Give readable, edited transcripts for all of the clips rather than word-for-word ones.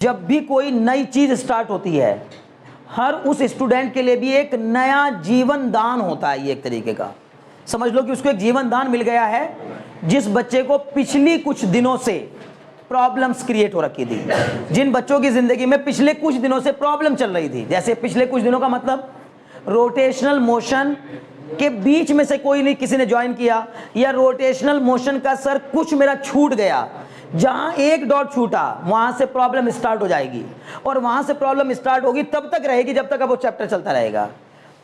जब भी कोई नई चीज स्टार्ट होती है, हर उस स्टूडेंट के लिए भी एक नया जीवन दान होता है। ये एक तरीके का समझ लो कि उसको एक जीवन दान मिल गया है। जिस बच्चे को पिछली कुछ दिनों से प्रॉब्लम्स क्रिएट हो रखी थी, जिन बच्चों की जिंदगी में पिछले कुछ दिनों से प्रॉब्लम चल रही थी, जैसे पिछले कुछ दिनों का मतलब रोटेशनल मोशन के बीच में से कोई नहीं किसी ने ज्वाइन किया, या रोटेशनल मोशन का सर कुछ मेरा छूट गया, जहां एक डॉट छूटा वहां से प्रॉब्लम स्टार्ट हो जाएगी, और वहां से प्रॉब्लम स्टार्ट होगी तब तक रहेगी जब तक अब वो चैप्टर चलता रहेगा।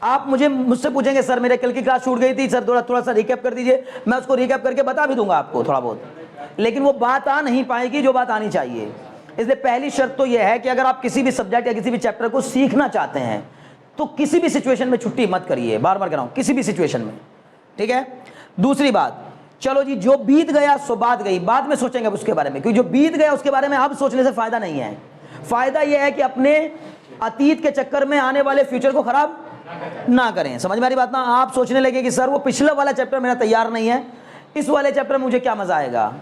आप मुझसे पूछेंगे सर मेरे कल की क्लास छूट गई थी, सर थोड़ा सा रिकैप कर दीजिए, मैं उसको रिकैप करके बता भी दूंगा आपको थोड़ा बहुत, लेकिन वो बात आ नहीं पाएगी जो बात आनी चाहिए। इसलिए पहली शर्त तो यह है कि अगर आप किसी भी सब्जेक्ट या किसी भी चैप्टर को सीखना चाहते हैं तो किसी भी सिचुएशन में छुट्टी मत करिए, बार बार कह रहा हूं, किसी भी सिचुएशन में, ठीक है। दूसरी बात, चलो जी जो बीत गया सो बात गई, बाद में सोचेंगे उसके बारे में, क्योंकि जो बीत गया उसके बारे में अब सोचने से फायदा नहीं है। फायदा यह है कि अपने अतीत के चक्कर में आने वाले फ्यूचर को खराब ना करें। समझ में आ रही बात ना? आप सोचने लगे कि सर वो पिछला वाला चैप्टर मेरा तैयार नहीं है, इस वाले चैप्टर में मुझे क्या मजा आएगा।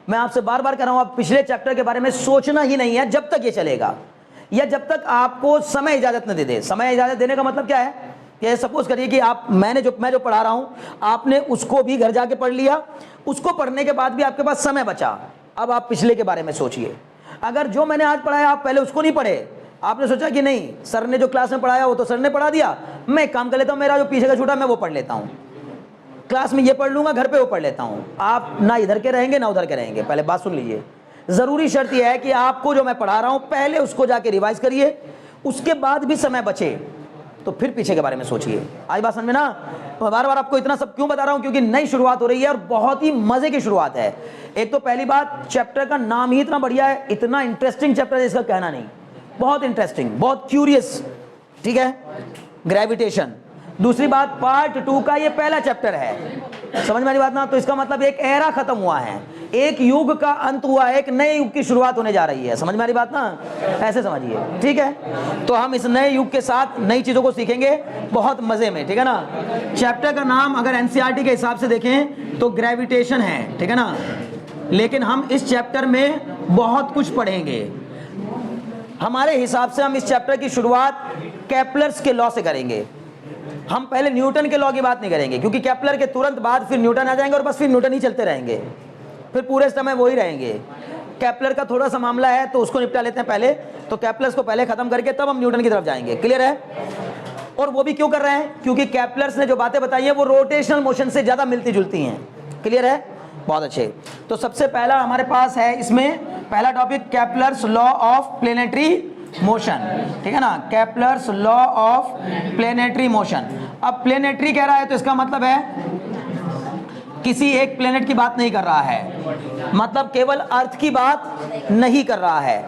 मैं आपसे बार बार कह रहा हूं, आप पिछले चैप्टर के बारे में सोचना ही नहीं है जब तक ये चलेगा, या जब तक आपको समय इजाजत न दे दे। समय इजाजत देने का मतलब क्या है कि सपोज करिए कि मैं जो पढ़ा रहा हूं, आपने उसको भी घर जाके पढ़ लिया, उसको पढ़ने के बाद भी आपके पास समय बचा, अब आप पिछले के बारे में सोचिए। अगर जो मैंने आज पढ़ाया आप पहले उसको नहीं पढ़े, आपने सोचा कि नहीं सर ने जो क्लास में पढ़ाया वो तो सर ने पढ़ा दिया, मैं एक काम कर लेता हूं, मेरा जो पीछे का छूटा मैं वो पढ़ लेता हूं, क्लास में ये पढ़ लूंगा, घर पे वो पढ़ लेता हूं। आप ना इधर के रहेंगे ना उधर के रहेंगे। पहले बात सुन लीजिए, जरूरी शर्त यह है कि आपको जो मैं पढ़ा रहा हूं पहले उसको जाके रिवाइज करिए, उसके बाद भी समय बचे तो फिर पीछे के बारे में सोचिए। आज बात समझ में ना? तो बार बार आपको इतना सब क्यों बता रहा हूं, क्योंकि नई शुरुआत हो रही है और बहुत ही मजे की शुरुआत है। एक तो पहली बात, चैप्टर का नाम ही इतना बढ़िया है, इतना इंटरेस्टिंग चैप्टर है इसका कहना नहीं, बहुत इंटरेस्टिंग, बहुत क्यूरियस, ठीक है, ग्रेविटेशन। दूसरी बात, पार्ट 2 का ये पहला चैप्टर है, समझ में आ रही बात ना? तो इसका मतलब एक एरा खत्म हुआ है, एक युग का अंत हुआ है, एक नए युग की शुरुआत होने जा रही है। समझ में आ रही बात ना? ऐसे समझिए, ठीक है। तो हम इस नए युग के साथ नई चीजों को सीखेंगे बहुत मजे में, ठीक है ना। चैप्टर का नाम अगर एनसीईआरटी के हिसाब से देखें तो ग्रेविटेशन है, ठीक है ना, लेकिन हम इस चैप्टर में बहुत कुछ पढ़ेंगे। हमारे हिसाब से हम इस चैप्टर की शुरुआत केपलर्स के लॉ से करेंगे। हम पहले न्यूटन के लॉ की बात नहीं करेंगे, क्योंकि केपलर के तुरंत बाद फिर न्यूटन आ जाएंगे और बस फिर न्यूटन ही चलते रहेंगे, फिर पूरे समय वो ही रहेंगे। केपलर का थोड़ा सा मामला है तो उसको निपटा लेते हैं पहले, तो केपलर्स को पहले खत्म करके तब हम न्यूटन की तरफ जाएंगे। क्लियर है? और वो भी क्यों कर रहे हैं? क्योंकि केपलर्स ने जो बातें बताई है वो रोटेशनल मोशन से ज्यादा मिलती जुलती हैं। क्लियर है? बहुत अच्छे। तो सबसे पहला हमारे पास है इसमें पहला topic, Kepler's law of planetary motion, ठीक है ना, Kepler's law of planetary motion. अब प्लेनेटरी कह रहा है तो इसका मतलब है किसी एक प्लेनेट की बात नहीं कर रहा है, मतलब केवल अर्थ की बात नहीं कर रहा है।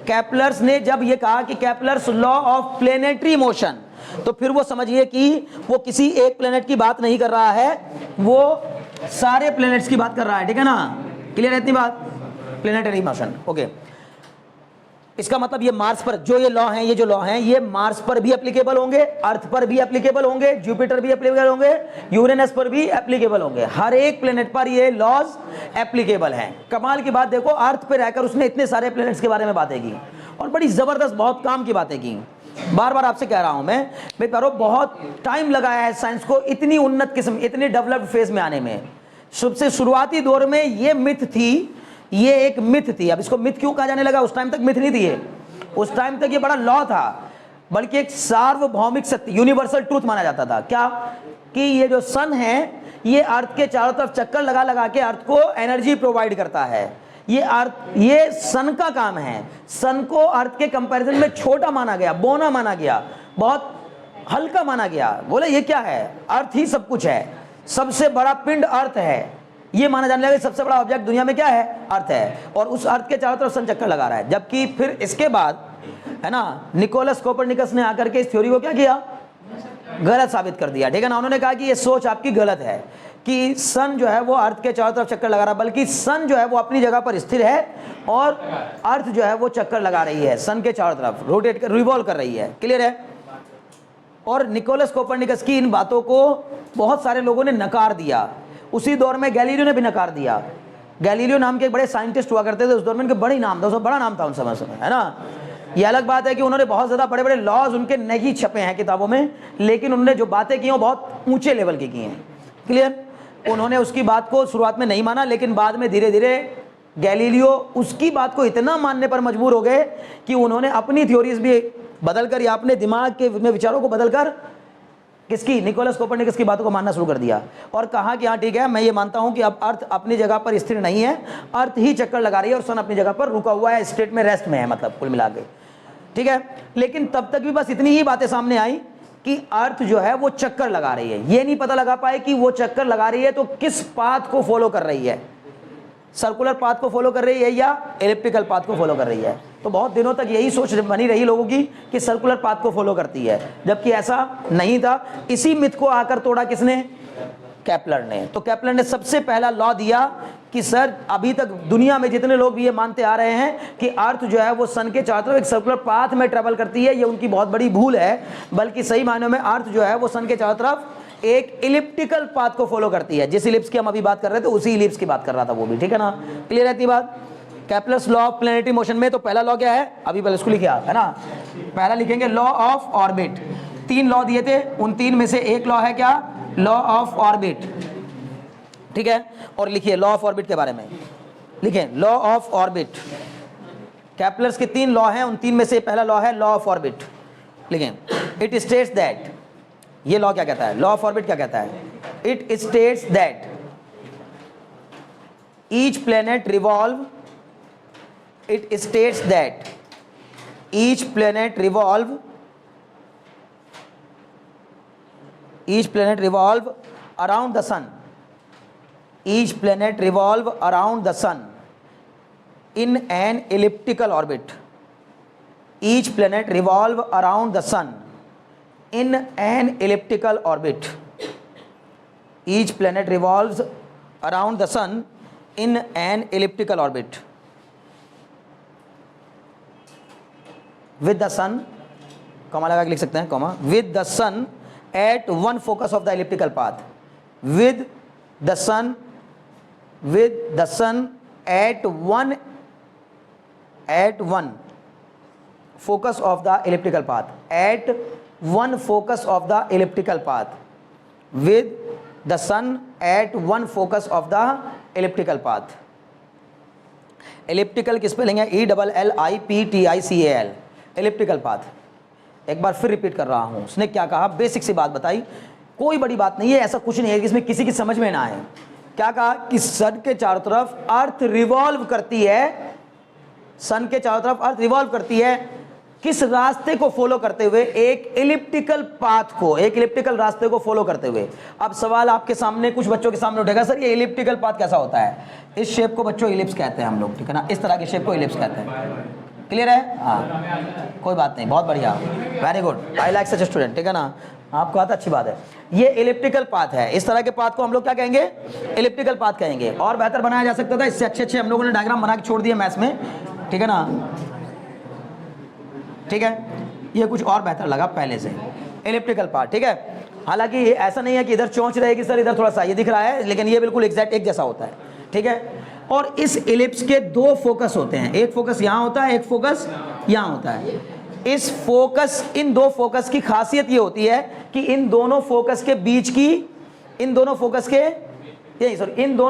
केपलर्स ने जब ये कहा कि Kepler's law of planetary motion, तो फिर वो समझिए कि वो किसी एक प्लेनेट की बात नहीं कर रहा है, वो सारे प्लेनेट्स की बात कर रहा है, ठीक है ना। क्लियर है इतनी बात? Planetary motion, okay. इसका मतलब ये मार्स पर जो ये लॉ हैं, ये जो लॉ हैं, ये मार्स पर भी एप्लीकेबल होंगे, अर्थ पर भी एप्लीकेबल होंगे, जुपिटर भी एप्लीकेबल होंगे, यूरेनस पर भी एप्लीकेबल होंगे, हर एक प्लेनेट पर ये लॉज एप्लीकेबल हैं। कमाल की बात देखो, अर्थ पे रहकर उसने इतने सारे प्लेनेट्स के बारे में बातें की और बड़ी जबरदस्त, बहुत काम की बातें की। बार बार आपसे कह रहा हूं मैं प्यारो, बहुत टाइम लगाया है साइंस को इतनी उन्नत किस्म, इतनी डेवलप्ड फेज में आने में। सबसे शुरुआती दौर में ये मिथ थी, ये एक मिथ थी। अब इसको मिथ क्यों कहा जाने लगा? उस टाइम तक मिथ नहीं थी ये, उस टाइम तक ये बड़ा लॉ था, बल्कि एक सार्वभौमिक सत्य, यूनिवर्सल ट्रूथ माना जाता था। क्या? कि ये जो सन है ये अर्थ के चारों तरफ चक्कर लगा लगा के अर्थ को एनर्जी प्रोवाइड करता है। ये अर्थ, ये सन का काम है। सन को अर्थ के कंपैरिजन में छोटा माना गया, बौना माना गया, बहुत हल्का माना गया। बोले ये क्या है? अर्थ ही सब कुछ है, सबसे बड़ा पिंड अर्थ है, ये माना जाने लगा सबसे बड़ा ऑब्जेक्ट दुनिया में क्या है? अर्थ है, और उस अर्थ के चारों तरफ सन चक्कर लगा रहा है। जबकि फिर इसके बाद है ना, निकोलस कोपरनिकस ने आकर के इस थ्योरी को क्या किया? गलत साबित कर दिया, ठीक है ना। उन्होंने कहा कि ये सोच आपकी गलत है कि सन जो है वो अर्थ के चारों तरफ चक्कर लगा रहा है, बल्कि सन जो है वो अपनी जगह पर स्थिर है और अर्थ जो है वो चक्कर लगा रही है, सन के चारों तरफ रोटेट कर, रिवॉल्व कर रही है। क्लियर है? और निकोलस कोपरनिकस की इन बातों को बहुत सारे लोगों ने नकार दिया। उसी दौर में गैलीलियो ने भी नकार दिया। गैलीलियो नाम के एक बड़े साइंटिस्ट हुआ करते थे उस दौर में, उनके बड़ी नाम था, उसका बड़ा नाम था उन समय है ना। ये अलग बात है कि उन्होंने बहुत ज़्यादा बड़े बड़े लॉज उनके नहीं छपे हैं किताबों में, लेकिन उन्होंने जो बातें की हैं वो बहुत ऊंचे लेवल की हैं। क्लियर? उन्होंने उसकी बात को शुरुआत में नहीं माना, लेकिन बाद में धीरे धीरे गैलीलियो उसकी बात को इतना मानने पर मजबूर हो गए कि उन्होंने अपनी थ्योरीज भी बदलकर या अपने दिमाग के विचारों को बदलकर किसकी, निकोलस कोपरनिकस की बातों को मानना शुरू कर दिया और कहा कि हाँ ठीक है, मैं ये मानता हूं कि अब अर्थ अपनी जगह पर स्थिर नहीं है, अर्थ ही चक्कर लगा रही है और सन अपनी जगह पर रुका हुआ है, स्टेट में रेस्ट में है, मतलब कुल मिला के। ठीक है, लेकिन तब तक भी बस इतनी ही बातें सामने आई कि अर्थ जो है वो चक्कर लगा रही है। ये नहीं पता लगा पाए कि वो चक्कर लगा रही है तो किस पाथ को फॉलो कर रही है, सर्कुलर पाथ को फॉलो कर रही है या एलिप्टिकल पाथ को फॉलो कर रही है। तो बहुत दिनों तक यही सोच बनी रही लोगों की कि सर्कुलर पाथ को फॉलो करती है, जबकि ऐसा नहीं था। इसी मिथ को आकर तोड़ा किसने? केपलर ने। तो केपलर ने सबसे पहला लॉ दिया कि सर अभी तक दुनिया में जितने लोग भी ये मानते आ रहे हैं कि अर्थ जो है वो सन के चारों तरफ एक सर्कुलर पाथ में ट्रेवल करती है, ये उनकी बहुत बड़ी भूल है। बल्कि सही मायनों में अर्थ जो है वो सन के चारों तरफ एक इलिप्टिकल पाथ को फॉलो करती है। जिस इलिप्स की हम अभी बात कर रहे थे उसी इलिप्स की बात कर रहा था वो भी, ठीक है ना। क्लियर रहती बात? Kepler's law of planetary motion में तो पहला लॉ क्या है, अभी पहले इसको लिखे आप, है ना। पहला लिखेंगे लॉ ऑफ ऑर्बिट। 3 लॉ दिए थे, उन 3 में से एक लॉ है क्या? Law of orbit. ठीक है, और लिखिए लॉ ऑफ ऑर्बिट के बारे में, लिखें लॉ ऑफ ऑर्बिट। केपलर्स के 3 लॉ हैं, उन 3 में से पहला लॉ है लॉ ऑफ ऑर्बिट। लिखें इट स्टेट्स दैट, ये लॉ क्या कहता है, लॉ ऑफ ऑर्बिट क्या कहता है? It states that each planet revolve, it states that each planet revolve around the sun, each planet revolve around the sun in an elliptical orbit, each planet revolve around the sun in an elliptical orbit, each planet revolves around the sun in an elliptical orbit with the sun, comma लगा के लिख सकते हैं, comma, with the sun at one focus of the elliptical path, with the sun at one focus of the elliptical path, at one focus of the elliptical path, with the sun at one focus of the elliptical path। Elliptical की spelling है ELLIPTICAL, elliptical path. एक बार फिर repeat कर रहा हूं, उसने क्या कहा, बेसिक सी बात बताई, कोई बड़ी बात नहीं है, ऐसा कुछ नहीं है जिसमें किसी की समझ में ना आए। क्या कहा कि सन के चारों तरफ अर्थ रिवॉल्व करती है, सन के चारों तरफ अर्थ रिवॉल्व करती है, किस रास्ते को फॉलो करते हुए? एक एलिप्टिकल पाथ को, एक एलिप्टिकल रास्ते को फॉलो करते हुए। अब सवाल आपके सामने, कुछ बच्चों के सामने उठेगा, सर ये एलिप्टिकल पाथ कैसा होता है? इस शेप को बच्चों इलिप्स कहते हैं हम लोग, ठीक है ना, इस तरह के शेप को इलिप्स कहते हैं। क्लियर है? हाँ, कोई बात नहीं, बहुत बढ़िया, very good, I like such student, ठीक है ना, आपको आता, अच्छी बात है। ये एलिप्टिकल पाथ है, इस तरह के पाथ को हम लोग क्या कहेंगे? एलिप्टिकल पाथ कहेंगे। और बेहतर बनाया जा सकता था, इससे अच्छे हम लोगों ने डायग्राम बना के छोड़ दिए मैथ्स में, ठीक है ना, ठीक है, ये कुछ और बेहतर लगा पहले से, एलिप्टिकल पाथ, ठीक है। हालांकि ये ऐसा नहीं है कि इधर चोंच रहेगी सर, इधर थोड़ा सा ये दिख रहा है, लेकिन ये बिल्कुल एग्जैक्ट एक जैसा होता है, ठीक है। और इस एलिप्स के 2 फोकस होते हैं, एक फोकस यहाँ होता है, एक फोकस यहाँ होता है। इस फोकस, इन 2 फोकस की खासियत ये होती है कि इन दोनों फोकस के बीच की, इन दोनों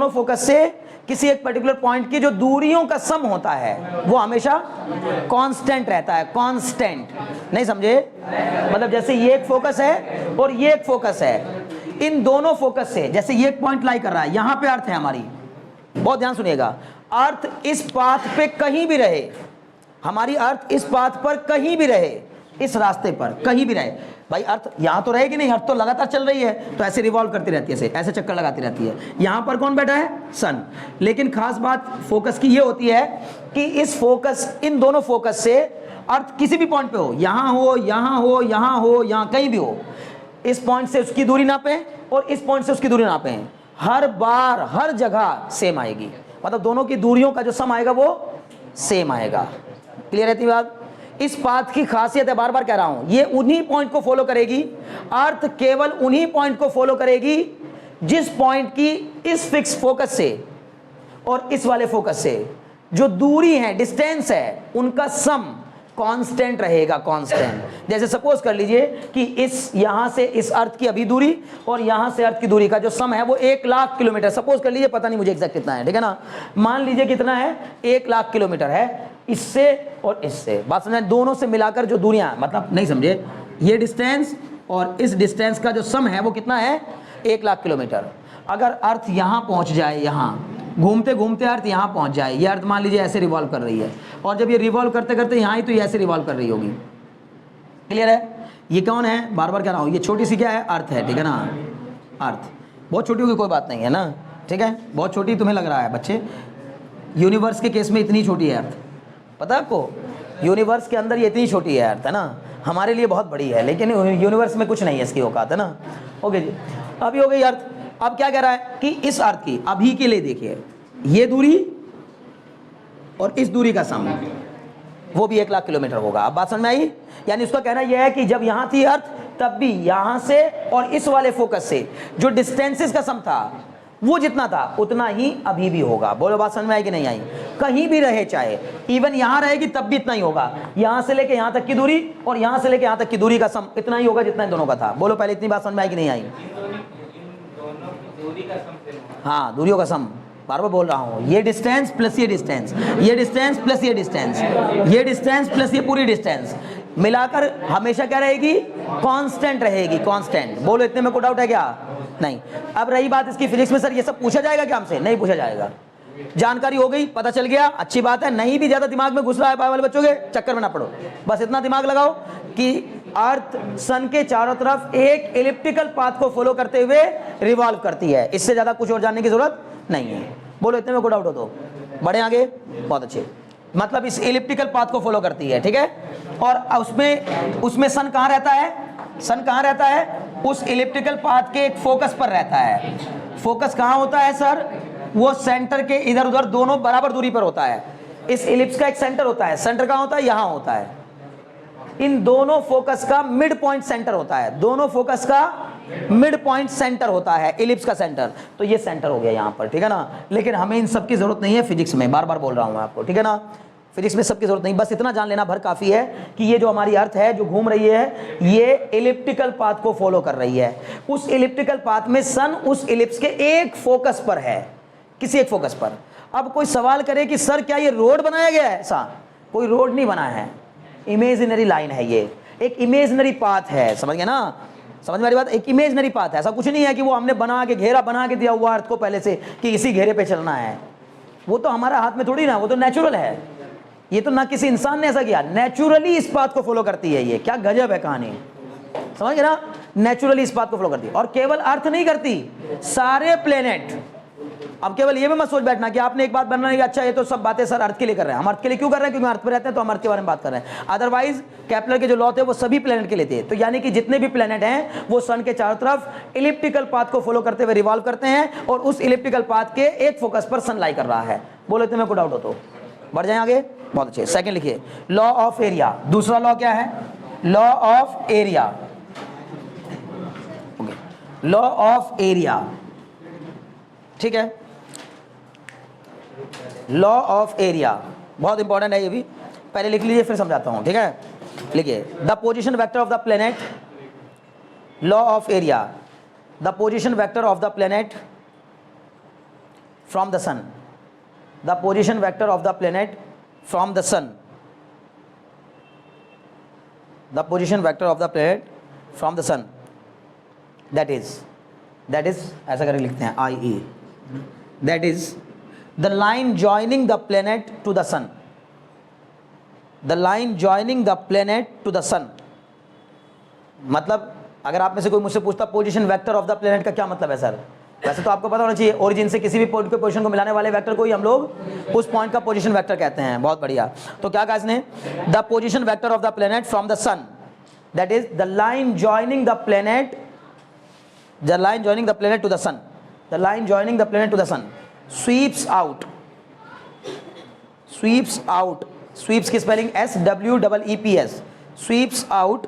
फोकस से किसी एक पर्टिकुलर पॉइंट की जो दूरियों का सम होता है वो हमेशा कांस्टेंट रहता है, कांस्टेंट, नहीं समझे? मतलब जैसे ये एक फोकस है और ये एक फोकस है, इन दोनों फोकस से, जैसे ये एक पॉइंट लाई कर रहा है, यहां पे अर्थ है हमारी, बहुत ध्यान सुनिएगा, अर्थ इस पाथ पे कहीं भी रहे, हमारी अर्थ इस पाथ पर कहीं भी रहे, इस रास्ते पर कहीं भी रहे, भाई अर्थ यहां तो रहेगी नहीं, अर्थ तो लगातार चल रही है, तो ऐसे रिवॉल्व करती रहती है, ऐसे चक्कर लगाती रहती है। यहां पर कौन बैठा है? सन। लेकिन खास बात फोकस की ये होती है कि इस फोकस, इन दोनों फोकस से अर्थ किसी भी पॉइंट पे हो, यहां हो, यहां हो, यहां हो, यहां कहीं भी हो, इस पॉइंट से उसकी दूरी नापें और इस पॉइंट से उसकी दूरी नापें, हर बार हर जगह सेम आएगी, मतलब दोनों की दूरियों का जो सम आएगा वो सेम आएगा। क्लियर रहती बात? इस पाथ की खासियत है, बार बार कह रहा हूं, ये उन्हीं पॉइंट को फॉलो करेगी, अर्थ केवल उन्हीं पॉइंट को फॉलो करेगी जिस पॉइंट की इस फिक्स फोकस से और इस वाले फोकस से जो दूरी है, डिस्टेंस है, उनका सम कांस्टेंट रहेगा, कांस्टेंट। जैसे सपोज कर लीजिए कि इस यहां से इस अर्थ की अभी दूरी और यहां से अर्थ की दूरी का जो सम है वो 1,00,000 किलोमीटर सपोज कर लीजिए, पता नहीं मुझे एग्जैक्ट कितना है, ठीक है ना, मान लीजिए कितना है, 1,00,000 किलोमीटर है इससे और इससे। बात समझे, दोनों से मिलाकर जो दूरियां, मतलब नहीं समझे, ये डिस्टेंस और इस डिस्टेंस का जो सम है वो कितना है, 1,00,000 किलोमीटर। अगर अर्थ यहां पहुंच जाए, यहां घूमते घूमते अर्थ यहाँ पहुँच जाए, ये अर्थ मान लीजिए ऐसे रिवॉल्व कर रही है, और जब ये रिवॉल्व करते करते यहाँ ही तो ये ऐसे रिवॉल्व कर रही होगी, क्लियर है। ये कौन है, बार बार कह रहा हूँ, ये छोटी सी क्या है, अर्थ है, ठीक है ना, अर्थ। बहुत छोटी होगी कोई बात नहीं है ना, ठीक है, बहुत छोटी तुम्हें लग रहा है बच्चे, यूनिवर्स के केस में इतनी छोटी है अर्थ, पता है आपको, यूनिवर्स के अंदर ये इतनी छोटी है अर्थ, है ना, हमारे लिए बहुत बड़ी है, लेकिन यूनिवर्स में कुछ नहीं है इसकी औकात, है ना। ओके जी, अभी हो गई अर्थ। अब क्या कह रहा है कि इस अर्थ की अभी के लिए देखिए, ये दूरी और इस दूरी का सम वो भी 1,00,000 किलोमीटर होगा। अब बात समझ में आई, यानी उसका कहना यह है कि जब यहां थी अर्थ तब भी यहां से और इस वाले फोकस से जो डिस्टेंसेस का सम था वो जितना था उतना ही अभी भी होगा। बोलो बात समझ में आई कि नहीं आई, कहीं भी रहे, चाहे इवन यहां रहेगी तब भी इतना ही होगा, यहां से लेके यहां तक की दूरी और यहां से लेके यहां तक की दूरी का सम इतना ही होगा जितना इन दोनों का था। बोलो पहले इतनी बात समझ में आई कि नहीं आई। हाँ, दूरियों का सम, बार बार बोल रहा हूँ, ये डिस्टेंस प्लस ये डिस्टेंस, ये डिस्टेंस प्लस ये डिस्टेंस, ये डिस्टेंस प्लस ये पूरी डिस्टेंस मिलाकर हमेशा क्या रहेगी, कांस्टेंट रहेगी, कांस्टेंट। बोलो इतने में कोई डाउट है क्या, नहीं। अब रही बात इसकी फिजिक्स में, सर ये सब पूछा जाएगा क्या हमसे, नहीं पूछा जाएगा, जानकारी हो गई, पता चल गया, अच्छी बात है। नहीं भी ज्यादा दिमाग में घुस रहा है वाले बच्चों के, चक्कर में ना पड़ो, बस इतना दिमाग लगाओ कि अर्थ सन के चारों तरफ एक एलिप्टिकल पाथ को फॉलो करते हुए रिवॉल्व करती है, इससे ज्यादा कुछ और जानने की जरूरत नहीं है। बोलो इतने में कोई डाउट हो तो बढ़े आगे, बहुत अच्छे, मतलब इस एलिप्टिकल पाथ को फॉलो करती है, ठीक है। और उसमें सन कहाँ रहता है, सन कहाँ रहता है, उस एलिप्टिकल पाथ के एक फोकस पर रहता है। फोकस कहाँ होता है सर, वो सेंटर के इधर उधर दोनों बराबर दूरी पर होता है। इस एलिप्स का एक सेंटर होता है, सेंटर कहाँ होता है, यहां होता है। इन दोनों फोकस का मिड पॉइंट सेंटर होता है, दोनों फोकस का मिड पॉइंट सेंटर होता है, एलिप्स का सेंटर। तो ये सेंटर हो गया यहां पर, ठीक है ना। लेकिन हमें इन सब की जरूरत नहीं है फिजिक्स में, बार बार बोल रहा हूं मैं आपको, ठीक है ना। फिजिक्स में सबकी जरूरत नहीं, बस इतना जान लेना भर काफी है कि ये जो हमारी अर्थ है जो घूम रही है ये एलिप्टिकल पाथ को फॉलो कर रही है। उस एलिप्टिकल पाथ में सन उस एलिप्स के एक फोकस पर है, किसी एक फोकस पर। अब कोई सवाल करे कि सर क्या ये रोड बनाया गया है, ऐसा कोई रोड नहीं बना है, इमेजिनरी लाइन है, ये एक इमेजिनरी पाथ है, समझ गए ना, समझ में आ रही बात, एक इमेजिनरी पाथ है। ऐसा कुछ नहीं है कि वो हमने बना के घेरा बना के दिया हुआ अर्थ को पहले से कि इसी घेरे पे चलना है, वो तो हमारा हाथ में थोड़ी ना, वो तो नेचुरल है। ये तो ना किसी इंसान ने ऐसा किया, नेचुरली इस पाथ को फॉलो करती है। ये क्या गजब है कहानी, समझ गए ना, नेचुरली इस पाथ को फॉलो करती है। और केवल अर्थ नहीं करती, सारे प्लेनेट। अब केवल ये भी मत सोच बैठना कि आपने एक बात बनना है, अच्छा ये तो सब बातें सर अर्थ के लिए कर रहे हैं। हम अर्थ के लिए क्यों कर रहे हैं, क्योंकि अर्थ पे रहते हैं तो हम अर्थ के बारे में बात कर रहे हैं। अदरवाइज केपलर के जो लॉ थे वो सभी प्लेनेट के लिए थे। तो यानी कि जितने भी प्लेनेट हैं वो सन के चारों तरफ इलिप्टिकल पाथ को फॉलो करते हुए रिवॉल्व करते हैं और उस इलिप्टिकल पाथ के एक फोकस पर सन लाई कर रहा है। बोलो इतने में कोई डाउट हो तो बढ़ जाए आगे, बहुत अच्छे। सेकंड लिखिए, लॉ ऑफ एरिया। दूसरा लॉ क्या है, law of area, law of area, ठीक है। लॉ ऑफ एरिया बहुत इंपॉर्टेंट है, ये भी पहले लिख लीजिए फिर समझाता हूं, ठीक है। लिखिए, the position vector of the planet, law of area, the position vector of the planet from the sun, the position vector of the planet from the sun, the position vector of the planet from the sun, that is ऐसा करके लिखते हैं IE, that is the line joining the planet to the sun, the line joining the planet to the sun। मतलब अगर आप में से कोई मुझसे पूछता position vector of the planet का क्या मतलब है सर, वैसे तो आपको पता होना चाहिए, ओरिजिन से किसी भी पॉइंट के पोजीशन को मिलाने वाले वेक्टर को ही हम लोग उस पॉइंट का पोजीशन वेक्टर कहते हैं। बहुत बढ़िया। तो क्या कहा इसने, the position vector of the planet from the sun, that is the line joining the planet, the line joining the planet to the sun, the line joining the planet to the sun sweeps out, sweeps out, sweeps की spelling SWEEPS, sweeps out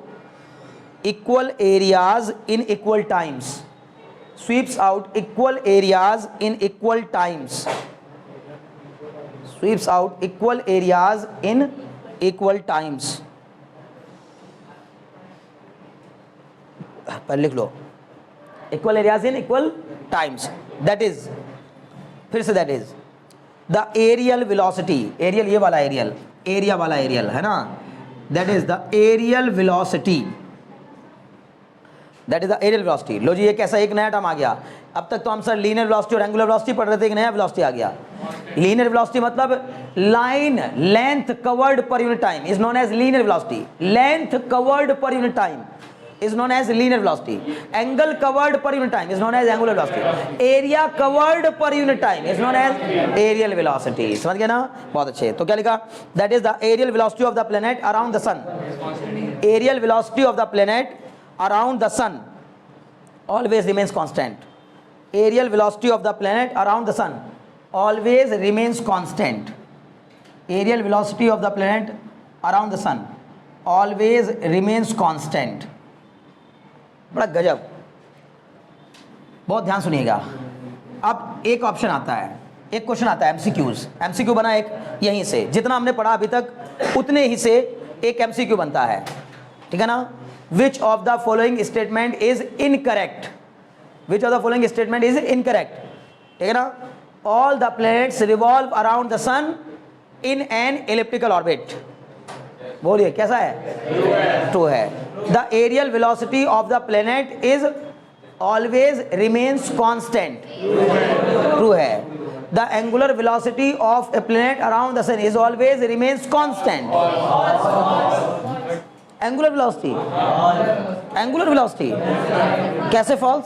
equal areas in equal times, sweeps out equal areas in equal times, sweeps out equal areas in equal times. पहले लिख लो, equal areas in equal times. That is, फिर से that is the aerial velocity. aerial ये वाला aerial, area वाला aerial है ना, that is the aerial velocity. That is the aerial velocity. लो जी, ये कैसा एक नया टर्म आ गया. अब तक तो हम सर लीनियर वेलोसिटी और एंगुलर वेलोसिटी पढ़ रहे थे, एक नया वेलोसिटी आ गया. लीनियर वेलोसिटी मतलब line length covered per unit time is known as linear velocity. Length covered per unit time is known as linear velocity. Angle covered per unit time is known as angular velocity. Area covered per unit time is known as aerial velocity. समझ गए ना? बहुत अच्छे. तो क्या लिखा? That is the aerial velocity of the planet around the sun. Aerial velocity of the planet around the sun always remains constant. Aerial velocity of the planet around the sun always remains constant. Aerial velocity of the planet around the sun always remains constant. बड़ा गजब, बहुत ध्यान सुनिएगा. अब एक option आता है, एक क्वेश्चन आता है एमसीक्यूज. एमसीक्यू बना एक यहीं से, जितना हमने पढ़ा अभी तक उतने ही से एक एमसीक्यू बनता है, ठीक है ना. Which of the following statement is incorrect. Which of the following statement is incorrect, ठीक है ना. All the planets revolve around the sun in an elliptical orbit. बोलिए कैसा है? ट्रू है. The areal velocity of the planet is always remains constant. True है. The angular velocity of a planet around the sun is always remains constant. Angular velocity, angular velocity कैसे false?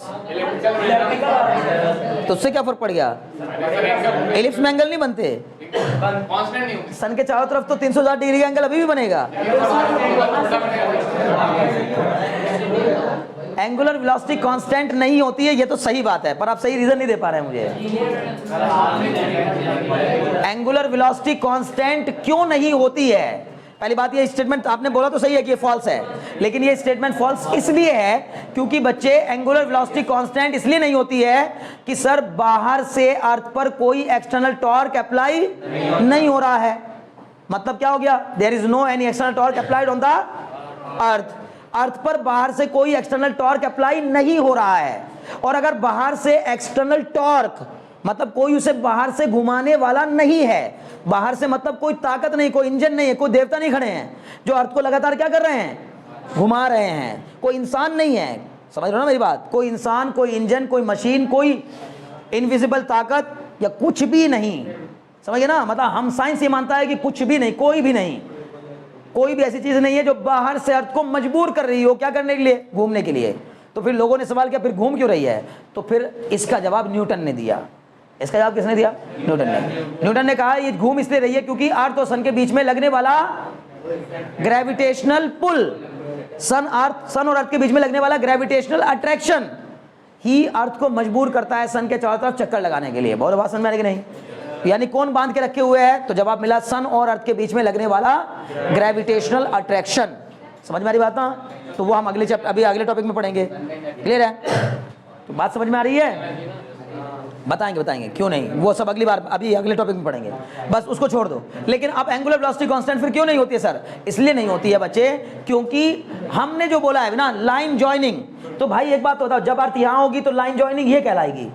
तो उससे क्या फर्क पड़ गया? एलिप्स में एंगल नहीं बनते. सन के चारों तरफ तो 360 डिग्री का एंगल अभी भी बनेगा. एंगुलर वेलोसिटी कांस्टेंट नहीं होती है, ये तो सही बात है, पर आप सही रीजन नहीं दे पा रहे हैं मुझे. एंगुलर वेलोसिटी कांस्टेंट क्यों नहीं होती है? पहली बात, ये स्टेटमेंट आपने बोला तो सही है कि ये फॉल्स है, लेकिन ये स्टेटमेंट फॉल्स इसलिए है क्योंकि बच्चे एंगुलर वेलोसिटी कांस्टेंट इसलिए नहीं होती है कि सर बाहर से अर्थ पर कोई एक्सटर्नल टॉर्क अप्लाई नहीं हो रहा है. मतलब क्या हो गया? There is no any external torque applied on the earth. Earth पर बाहर से कोई एक्सटर्नल टॉर्क अप्लाई नहीं हो रहा है. और अगर बाहर से एक्सटर्नल टॉर्क मतलब कोई उसे बाहर से घुमाने वाला नहीं है, बाहर से मतलब कोई ताकत नहीं, कोई इंजन नहीं है, कोई देवता नहीं खड़े हैं जो अर्थ को लगातार क्या कर रहे हैं? घुमा रहे हैं. कोई इंसान नहीं है. समझ रहे हो ना मेरी बात? कोई इंसान, कोई इंजन, कोई मशीन, कोई इनविजिबल ताकत या कुछ भी नहीं. समझिए ना? मतलब हम साइंस ये मानता है कि कुछ भी नहीं, कोई भी नहीं, कोई भी ऐसी चीज नहीं है जो बाहर से अर्थ को मजबूर कर रही हो क्या करने के लिए? घूमने के लिए. तो फिर लोगों ने सवाल किया फिर घूम क्यों रही है? तो फिर इसका जवाब न्यूटन ने दिया. इसका जवाब किसने दिया? न्यूटन ने. न्यूटन ने कहा ये घूम इसलिए रही है क्योंकि अर्थ और सन के बीच में लगने वाला ग्रेविटेशनल पुल, सन और अर्थ के बीच में लगने वाला ग्रेविटेशनल अट्रैक्शन ही अर्थ को मजबूर करता है सन के चारों तरफ चक्कर लगाने के लिए. बहुत बात समझ में आएगी नहीं? यानी कौन बांध के रखे हुए है? तो जवाब मिला सन और अर्थ के बीच में लगने वाला ग्रेविटेशनल अट्रैक्शन. समझ में आ रही बात ना? तो वो हम अभी अगले टॉपिक में पढ़ेंगे. क्लियर है? तो बात समझ में आ रही है? बताएंगे क्यों नहीं, वो सब अगली बार, अभी अगले टॉपिक में पढ़ेंगे, बस उसको छोड़ दो. लेकिन अब एंगुलर वेलोसिटी कांस्टेंट फिर क्यों नहीं होती है सर? इसलिए नहीं होती है बच्चे क्योंकि हमने जो बोला है ना लाइन जॉइनिंग. तो भाई एक बात बताओ, जब अर्थ यहां होगी तो लाइन जॉइनिंग ये कहलाएगी,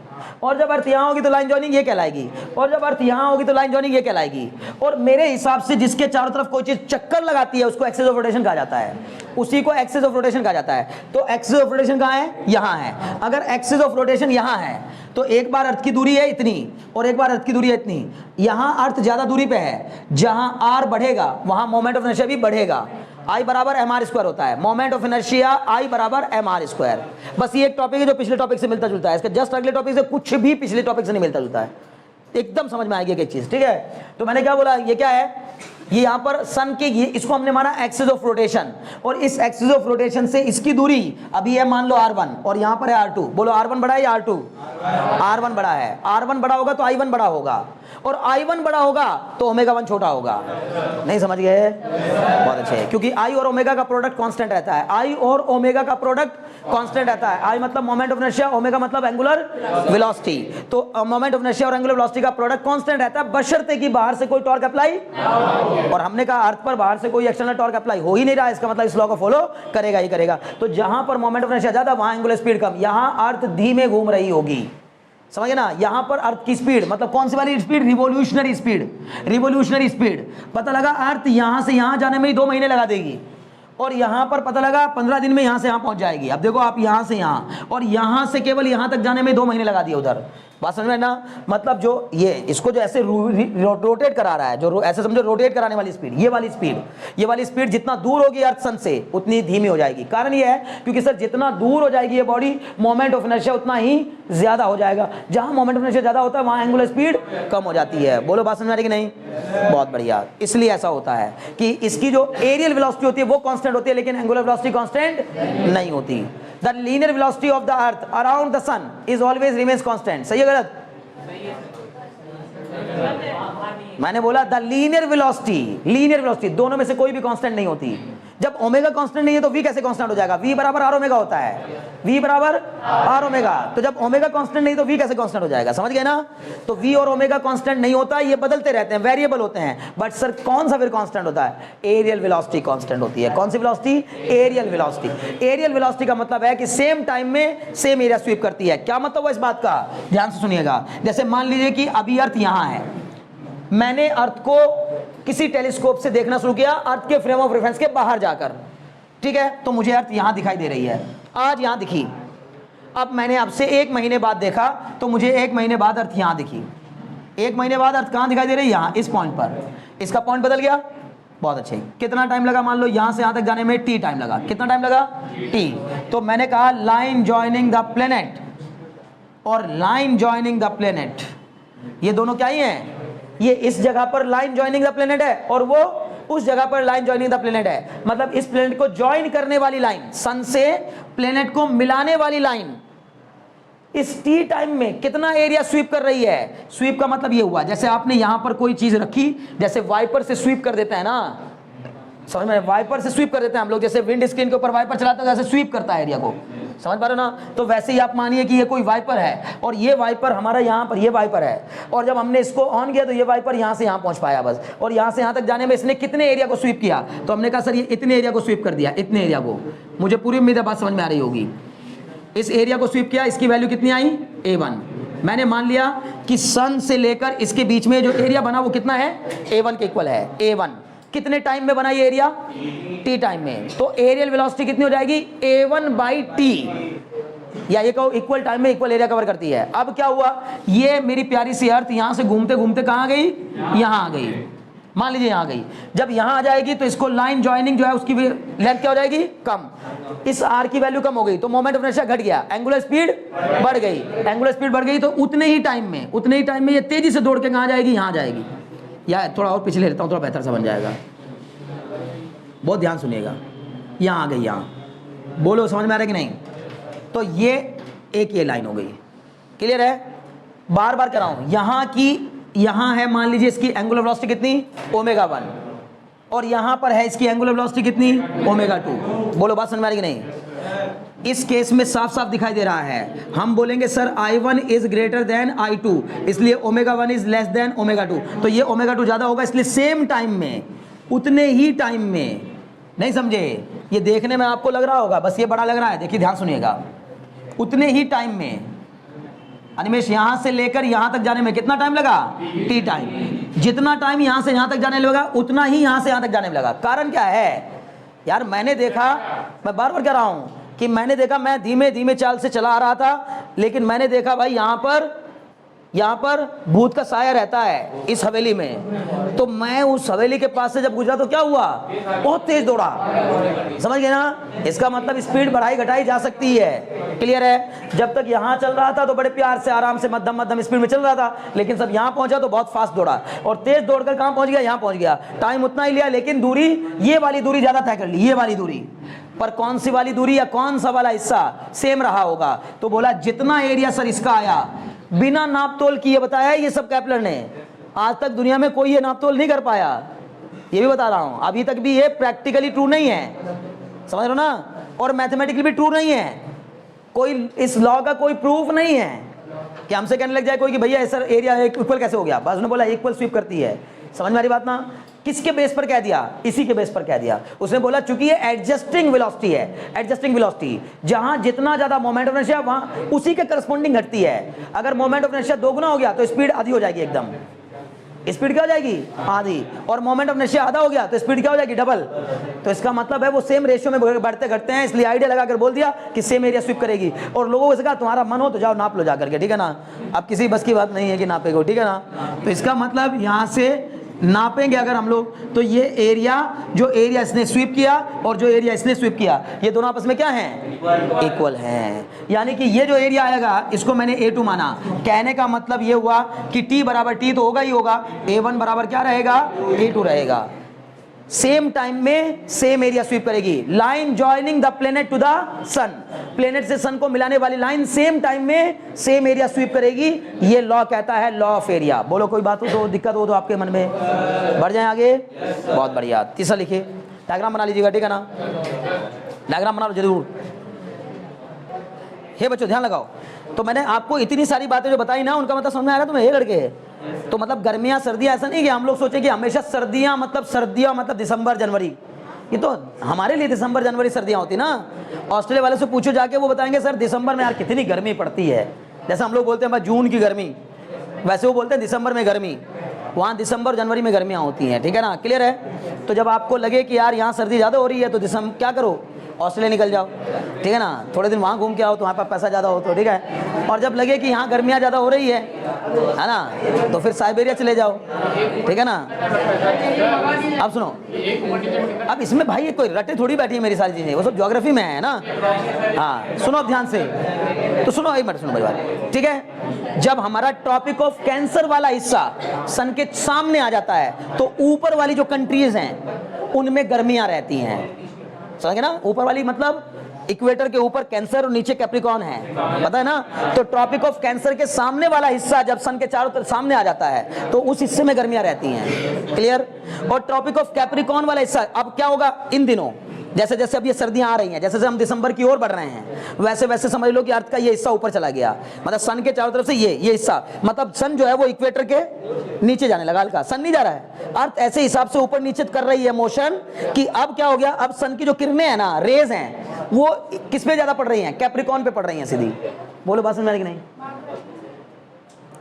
और जब अर्थ यहां होगी तो लाइन जॉइनिंग ये कहलाएगी, और जब अर्थ यहां होगी तो लाइन जॉइनिंग ये कहलाएगी. और मेरे हिसाब से जिसके चारों तरफ कोई चीज चक्कर लगाती है उसको एक्सिस ऑफ रोटेशन कहा जाता है. उसी को एक्सिस ऑफ रोटेशन कहा जाता है. तो एक्सिस ऑफ रोटेशन कहां है? यहां है. अगर एक्सिस ऑफ रोटेशन यहां है तो एक बार अर्थ की दूरी है इतनी और एक बार अर्थ की दूरी है इतनी. यहां अर्थ ज्यादा दूरी पे है, जहां आर बढ़ेगा वहां मोमेंट ऑफ इनर्शिया भी बढ़ेगा. I बराबर एम आर स्क्वायर होता है. मोमेंट ऑफ इनर्शिया I बराबर एम आर स्क्वायर. बस ये एक टॉपिक है जो पिछले टॉपिक से मिलता जुलता है. इसके जस्ट अगले टॉपिक से कुछ भी पिछले टॉपिक से नहीं मिलता जुलता है. एकदम समझ में आएगी एक चीज. ठीक है? तो मैंने क्या बोला? ये क्या है? ये यहाँ पर सन के ये इसको हमने माना एक्सिस ऑफ रोटेशन, और इस एक्सिस ऑफ रोटेशन से इसकी दूरी अभी है मान लो r1 और यहाँ पर है r2। बोलो r1 बड़ा है या r2? r1 बड़ा है। r1 बड़ा होगा तो i1 बड़ा होगा, और i1 बड़ा होगा तो ओमेगा 1 छोटा होगा। नहीं समझ गए? बहुत अच्छे, क्योंकि i और ओमेगा का प्रोडक्ट कांस्टेंट रहता है। i और ओमेगा का प्रोडक्ट कांस्टेंट रहता है। i मतलब मोमेंट ऑफ इनर्शिया, ओमेगा मतलब एंगुलर वेलोसिटी। तो मोमेंट ऑफ इनर्शिया और एंगुलर वेलोसिटी का प्रोडक्ट कांस्टेंट रहता है, बशर्ते कि बाहर से कोई टॉर्क अप्लाई, और हमने कहा अर्थ पर बाहर से कोई एक्सटर्नल टॉर्क अप्लाई हो ही नहीं रहा, इसका मतलब इस लॉ को फॉलो करेगा ही करेगा। तो जहां पर मोमेंट ऑफ इनर्शिया ज्यादा वहां एंगुलर स्पीड कम, यहां अर्थ धीमे घूम रही होगी। समझे ना? यहां पर अर्थ की स्पीड मतलब कौन सी वाली speed? Revolutionary speed. Revolutionary speed पता लगा अर्थ यहां से यहां जाने में ही 2 महीने लगा देगी, और यहां पर पता लगा 15 दिन में यहां से यहां पहुंच जाएगी। अब देखो आप यहां से यहां, और यहां से केवल यहां तक जाने में 2 महीने लगा दिए उधर। बात समझ में ना? मतलब जो ये इसको जो ऐसे रोटेट करा रहा है, जो ऐसे समझो रोटेट कराने वाली स्पीड, ये वाली स्पीड जितना दूर होगी अर्थ सन से उतनी धीमी हो जाएगी। कारण ये है क्योंकि सर जितना दूर हो जाएगी ये बॉडी, मोमेंट ऑफ इनर्शिया उतना ही ज्यादा हो जाएगा। जहां मोमेंट ऑफ इनर्शिया ज्यादा होता है वहां एंगुलर स्पीड कम हो जाती है। बोलो बात समझ आ रही कि नहीं? बहुत बढ़िया। इसलिए ऐसा होता है कि इसकी जो एरियल वेलोसिटी होती है वो कांस्टेंट होती है, लेकिन एंगुलर वेलोसिटी कांस्टेंट नहीं होती। The linear velocity of the earth around the sun is always remains constant। सही है गलत? मैंने बोला द लीनियर वेलोसिटी दोनों में से कोई भी कांस्टेंट नहीं होती। जब ओमेगा कांस्टेंट नहीं है तो v कैसे कांस्टेंट हो जाएगा? v बराबर r ओमेगा होता है, v बराबर r ओमेगा। तो जब ओमेगा कांस्टेंट नहीं तो v कैसे कांस्टेंट हो जाएगा? समझ गए ना? तो v और ओमेगा कांस्टेंट नहीं होता, ये बदलते रहते हैं, वेरिएबल होते हैं। बट सर कौन सा फिर कांस्टेंट होता है? एरियल वेलोसिटी कांस्टेंट होती है। कौन सी velocity? Areal velocity. Areal velocity का मतलब है कि सेम टाइम में सेम एरिया स्वीप करती है। क्या मतलब हुआ इस बात का? ध्यान से सुनिएगा। जैसे मान लीजिए कि अभी अर्थ यहां है, मैंने अर्थ को किसी टेलीस्कोप से देखना शुरू किया, अर्थ के फ्रेम ऑफ रेफरेंस के बाहर जाकर, ठीक है? तो मुझे अर्थ यहां दिखाई दे रही है, आज यहां दिखी। अब मैंने आपसे 1 महीने बाद देखा तो मुझे 1 महीने बाद अर्थ यहां दिखी। 1 महीने बाद अर्थ कहां दिखाई दे रही है? यहां, इस पॉइंट पर। इसका पॉइंट बदल गया। बहुत अच्छे। कितना टाइम लगा? मान लो यहां से यहां तक जाने में t टाइम लगा। कितना टाइम लगा? t। तो मैंने कहा लाइन जॉइनिंग द प्लेनेट और लाइन जॉइनिंग द प्लेनेट, ये दोनों क्या ही हैं? ये इस जगह पर लाइन जॉइनिंग द प्लेनेट है और वो उस जगह पर लाइन जॉइनिंग द प्लेनेट है। मतलब इस प्लेनेट को जॉइन करने वाली लाइन, सन से प्लेनेट को मिलाने वाली लाइन इस टी टाइम में कितना एरिया स्वीप कर रही है? स्वीप का मतलब ये हुआ जैसे आपने यहां पर कोई चीज रखी, जैसे वाइपर से स्वीप कर देते हैं ना, समझ में? वाइपर से स्वीप कर देते हैं हम लोग, जैसे विंड स्क्रीन के ऊपर वाइपर चलाते हैं जैसे स्वीप करता है एरिया को, समझ पा रहे हो ना? तो वैसे ही आप मानिए कि ये कोई वाइपर है और ये वाइपर हमारा यहाँ पर ये वाइपर है, और जब हमने इसको ऑन किया तो ये वाइपर यहाँ से यहाँ पहुँच पाया बस, और यहाँ से यहाँ तक जाने में इसने कितने एरिया को स्वीप किया? तो हमने कहा सर ये इतने एरिया को स्वीप कर दिया, इतने एरिया को। मुझे पूरी उम्मीद है बात समझ में आ रही होगी। इस एरिया को स्वीप किया, इसकी वैल्यू कितनी आई? A1। मैंने मान लिया कि सन से लेकर इसके बीच में जो एरिया बना वो कितना है? A1 के इक्वल है। A1 कितने टाइम में बना ये एरिया? t टाइम में। तो एरियल वेलोसिटी कितनी हो जाएगी? A1/t, या ये कहो इक्वल टाइम में इक्वल एरिया कवर करती है। अब क्या हुआ? ये मेरी प्यारी सी अर्थ यहां से घूमते घूमते कहां गई? यहां आ गई। मान लीजिए यहां गई। जब यहां आ जाएगी तो इसको लाइन जॉइनिंग जो है उसकी लेंथ क्या हो जाएगी? कम। इस r की वैल्यू कम हो गई तो मोमेंट ऑफ इनर्शिया घट गया, एंगुलर स्पीड बढ़ गई। एंगुलर स्पीड बढ़ गई तो उतने ही टाइम में ये तेजी से दौड़ के कहां जाएगी? यहां जाएगी। या थोड़ा और पिछले लेता हूं, थोड़ा बेहतर समझ जाएगा। बहुत ध्यान सुनिएगा। यहां आ गई, यहां। बोलो समझ में आ रहा है कि नहीं? तो ये एक ये लाइन हो गई। क्लियर है? बार बार कराऊं, यहां की यहां है, मान लीजिए इसकी एंगुलर वेलोसिटी कितनी? ओमेगा 1, और यहां पर है इसकी एंगुलर वेलोसिटी कितनी? ओमेगा 2। बोलो बात समझ में आ रही कि नहीं? इस केस में साफ साफ दिखाई दे रहा है। हम बोलेंगे sir I1 is greater than I2, इसलिए omega 1 is less than omega 2। तो ये ओमेगा 2 ज्यादा होगा, इसलिए सेम टाइम में, उतने ही टाइम में, नहीं समझे? ये देखने में आपको लग रहा होगा बस ये बड़ा लग रहा है, देखिए ध्यान सुनिएगा। उतने ही टाइम में, अनिमेश यहां से लेकर यहां तक जाने में कितना टाइम लगा? t time. जितना टाइम यहां से यहां तक जाने लगा उतना ही यहां से यहां तक जाने में लगा। कारण क्या है यार? मैंने देखा, मैं बार बार कह रहा हूं कि मैंने देखा, मैं धीमे धीमे चाल से चला आ रहा था, लेकिन मैंने देखा भाई यहाँ पर भूत का साया रहता है इस हवेली में, तो मैं उस हवेली के पास से जब गुजरा तो क्या हुआ, बहुत तेज दौड़ा। समझ गए ना? इसका मतलब स्पीड बढ़ाई घटाई जा सकती है। क्लियर है? जब तक यहाँ चल रहा था तो बड़े प्यार से आराम से मध्यम मध्यम स्पीड में चल रहा था, लेकिन सब यहाँ पहुंचा तो बहुत फास्ट दौड़ा, और तेज दौड़कर कहाँ पहुंच गया, यहाँ पहुंच गया। टाइम उतना ही लिया, लेकिन दूरी, ये वाली दूरी ज्यादा तय कर ली, ये वाली दूरी। पर कौन सी वाली दूरी या कौन सा वाला हिस्सा सेम रहा होगा? तो बोला जितना एरिया सर इसका आया बिना नाप तोल किए बताया ये सब केपलर ने। आज तक दुनिया में कोई ये नाप तोल नहीं कर पाया, ये भी बता रहा हूं। अभी तक भी ये प्रैक्टिकली ट्रू नहीं है, समझ रहे हो ना? और मैथमेटिकली भी ट्रू नहीं है। कोई इस लॉ का कोई प्रूफ नहीं है कि हमसे कहने लग जाए कोई कि भैया सर एरिया इक्वल कैसे हो गया। बस उसने बोला इक्वल स्वीप करती है। समझ में आ रही बात ना? किसके बेस पर कह दिया? इसी के बेस पर कह दिया। उसने बोला चूंकि ये एडजस्टिंग वेलोसिटी है, एडजस्टिंग वेलोसिटी, जहां जितना ज्यादा मोमेंट ऑफ इनर्शिया वहां उसी के करस्पॉन्डिंग घटती है। अगर मोमेंट ऑफ इनर्शिया दोगुना हो गया तो स्पीड आधी हो जाएगी, एकदम स्पीड क्या हो जाएगी, आधी। और मोमेंट ऑफ इनर्शिया आधा हो गया तो स्पीड क्या हो जाएगी, डबल। तो इसका मतलब है वो सेम रेशियो में बढ़ते घटते हैं, इसलिए आइडिया लगाकर बोल दिया कि सेम एरिया स्वीप करेगी। और लोगों से कहा तुम्हारा मन हो तो जाओ नाप लो जाकर के, ठीक है ना? अब किसी बस की बात नहीं है कि नापेगा, ठीक है ना? तो इसका मतलब यहां से नापेंगे अगर हम लोग, तो ये एरिया, जो एरिया इसने स्वीप किया और जो एरिया इसने स्वीप किया, ये दोनों आपस में क्या हैं, इक्वल हैं। यानी कि ये जो एरिया आएगा इसको मैंने A2 माना। कहने का मतलब ये हुआ कि T बराबर T तो होगा ही होगा, A1 बराबर क्या रहेगा, A2 रहेगा। सेम टाइम में सेम एरिया स्वीप करेगी। Line joining the planet to the sun, planet से सन को मिलाने वाली लाइन सेम टाइम में सेम एरिया स्वीप करेगी। ये लॉ कहता है लॉ ऑफ एरिया। बोलो कोई बात हो तो, दिक्कत हो तो आपके मन में, बढ़ जाए आगे। बहुत बढ़िया। तीसरा लिखिए, डायग्राम बना लीजिएगा, ठीक है ना? डायग्राम बना लो जरूर। हे बच्चों ध्यान लगाओ। तो मैंने आपको इतनी सारी बातें जो बताई ना, उनका मतलब समझ में आ रहा है तुम्हें? हे लड़के, तो मतलब गर्मियां सर्दियां, ऐसा नहीं कि हम लोग सोचें कि हमेशा सर्दियां मतलब दिसंबर जनवरी। ये तो हमारे लिए दिसंबर जनवरी सर्दियां होती ना। ऑस्ट्रेलिया वाले से पूछो जाके, वो बताएंगे सर दिसंबर में यार कितनी गर्मी पड़ती है। जैसे हम लोग बोलते हैं जून की गर्मी, वैसे वो बोलते हैं दिसंबर में गर्मी। वहाँ दिसंबर जनवरी में गर्मियाँ होती हैं, ठीक है ना? क्लियर है? तो जब आपको लगे कि यार यहाँ सर्दी ज़्यादा हो रही है तो दिसंबर क्या करो, ऑस्ट्रेलिया निकल जाओ, ठीक है ना? थोड़े दिन वहाँ घूम के आओ, तुम्हारे पास पैसा ज़्यादा हो तो, ठीक है? और जब लगे कि यहाँ गर्मियाँ ज़्यादा हो रही है ना, तो फिर साइबेरिया चले जाओ, ठीक है ना? अब सुनो, अब इसमें भाई ये कोई रटे थोड़ी बैठी है मेरी सारी चीज़ें, वो सब ज्योग्राफी में है ना। हाँ सुनो अब ध्यान से, तो सुनो एक मिनट सुनो मेरी बात, ठीक है? जब हमारा टॉपिक ऑफ कैंसर वाला हिस्सा सन के सामने आ जाता है तो ऊपर वाली जो कंट्रीज हैं उनमें गर्मियां रहती हैं, समझे ना? ऊपर वाली मतलब इक्वेटर के ऊपर कैंसर और नीचे कैप्रिकॉर्न है, पता है ना? तो ट्रॉपिक ऑफ कैंसर के सामने वाला हिस्सा जब सन के चारों तरफ सामने आ जाता है तो उस हिस्से में गर्मियां रहती हैं, क्लियर? और ट्रॉपिक ऑफ कैप्रिकॉर्न वाला हिस्सा, अब क्या होगा इन दिनों, जैसे जैसे अब ये सर्दियां आ रही हैं, जैसे जैसे हम दिसंबर की ओर बढ़ रहे हैं, वैसे वैसे समझ लो कि अर्थ का ये हिस्सा ऊपर चला गया। मतलब सन के चारों तरफ से ये हिस्सा, मतलब सन जो है वो इक्वेटर के नीचे जाने लगा, हल्का सन नहीं जा रहा है, अर्थ ऐसे हिसाब से ऊपर नीचे कर रही है मोशन कि अब क्या हो गया, अब सन की जो किरणें हैं ना, रेज हैं, वो किस पे ज्यादा पड़ रही हैं, कैप्रिकॉर्न पे पड़ रही हैं सीधी। बोलो बात समझ में आ रही कि नहीं,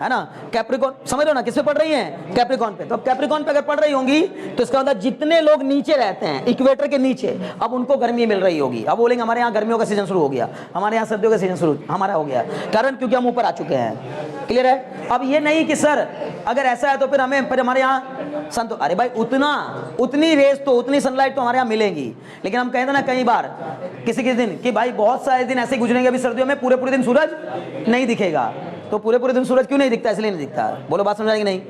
है ना? कैप्रिकॉर्न समझ लो ना, किस पे पड़ रही हैं, कैप्रिकॉर्न पे। तो अब कैप्रिकॉर्न पे अगर पड़ रही होंगी तो इसका मतलब जितने लोग नीचे रहते हैं इक्वेटर के नीचे, अब उनको गर्मी मिल रही होगी। अब बोलेंगे हमारे यहाँ गर्मियों का सीजन शुरू हो गया, हमारे यहाँ सर्दियों का सीजन शुरू हमारा हो गया, कारण क्योंकि हम ऊपर आ चुके हैं, क्लियर है? अब ये नहीं कि सर अगर ऐसा है तो फिर हमारे यहाँ सन तो, अरे भाई उतनी रेस तो, उतनी सनलाइट तो हमारे यहाँ मिलेंगी, लेकिन हम कहते ना कई बार किसी दिन कि भाई बहुत सारे दिन ऐसे गुजरेंगे अभी सर्दियों में पूरे दिन सूरज नहीं दिखेगा। तो पूरे दिन सूरज क्यों नहीं दिखता, इसलिए नहीं दिखता। बोलो बात समझ आएगी नहीं?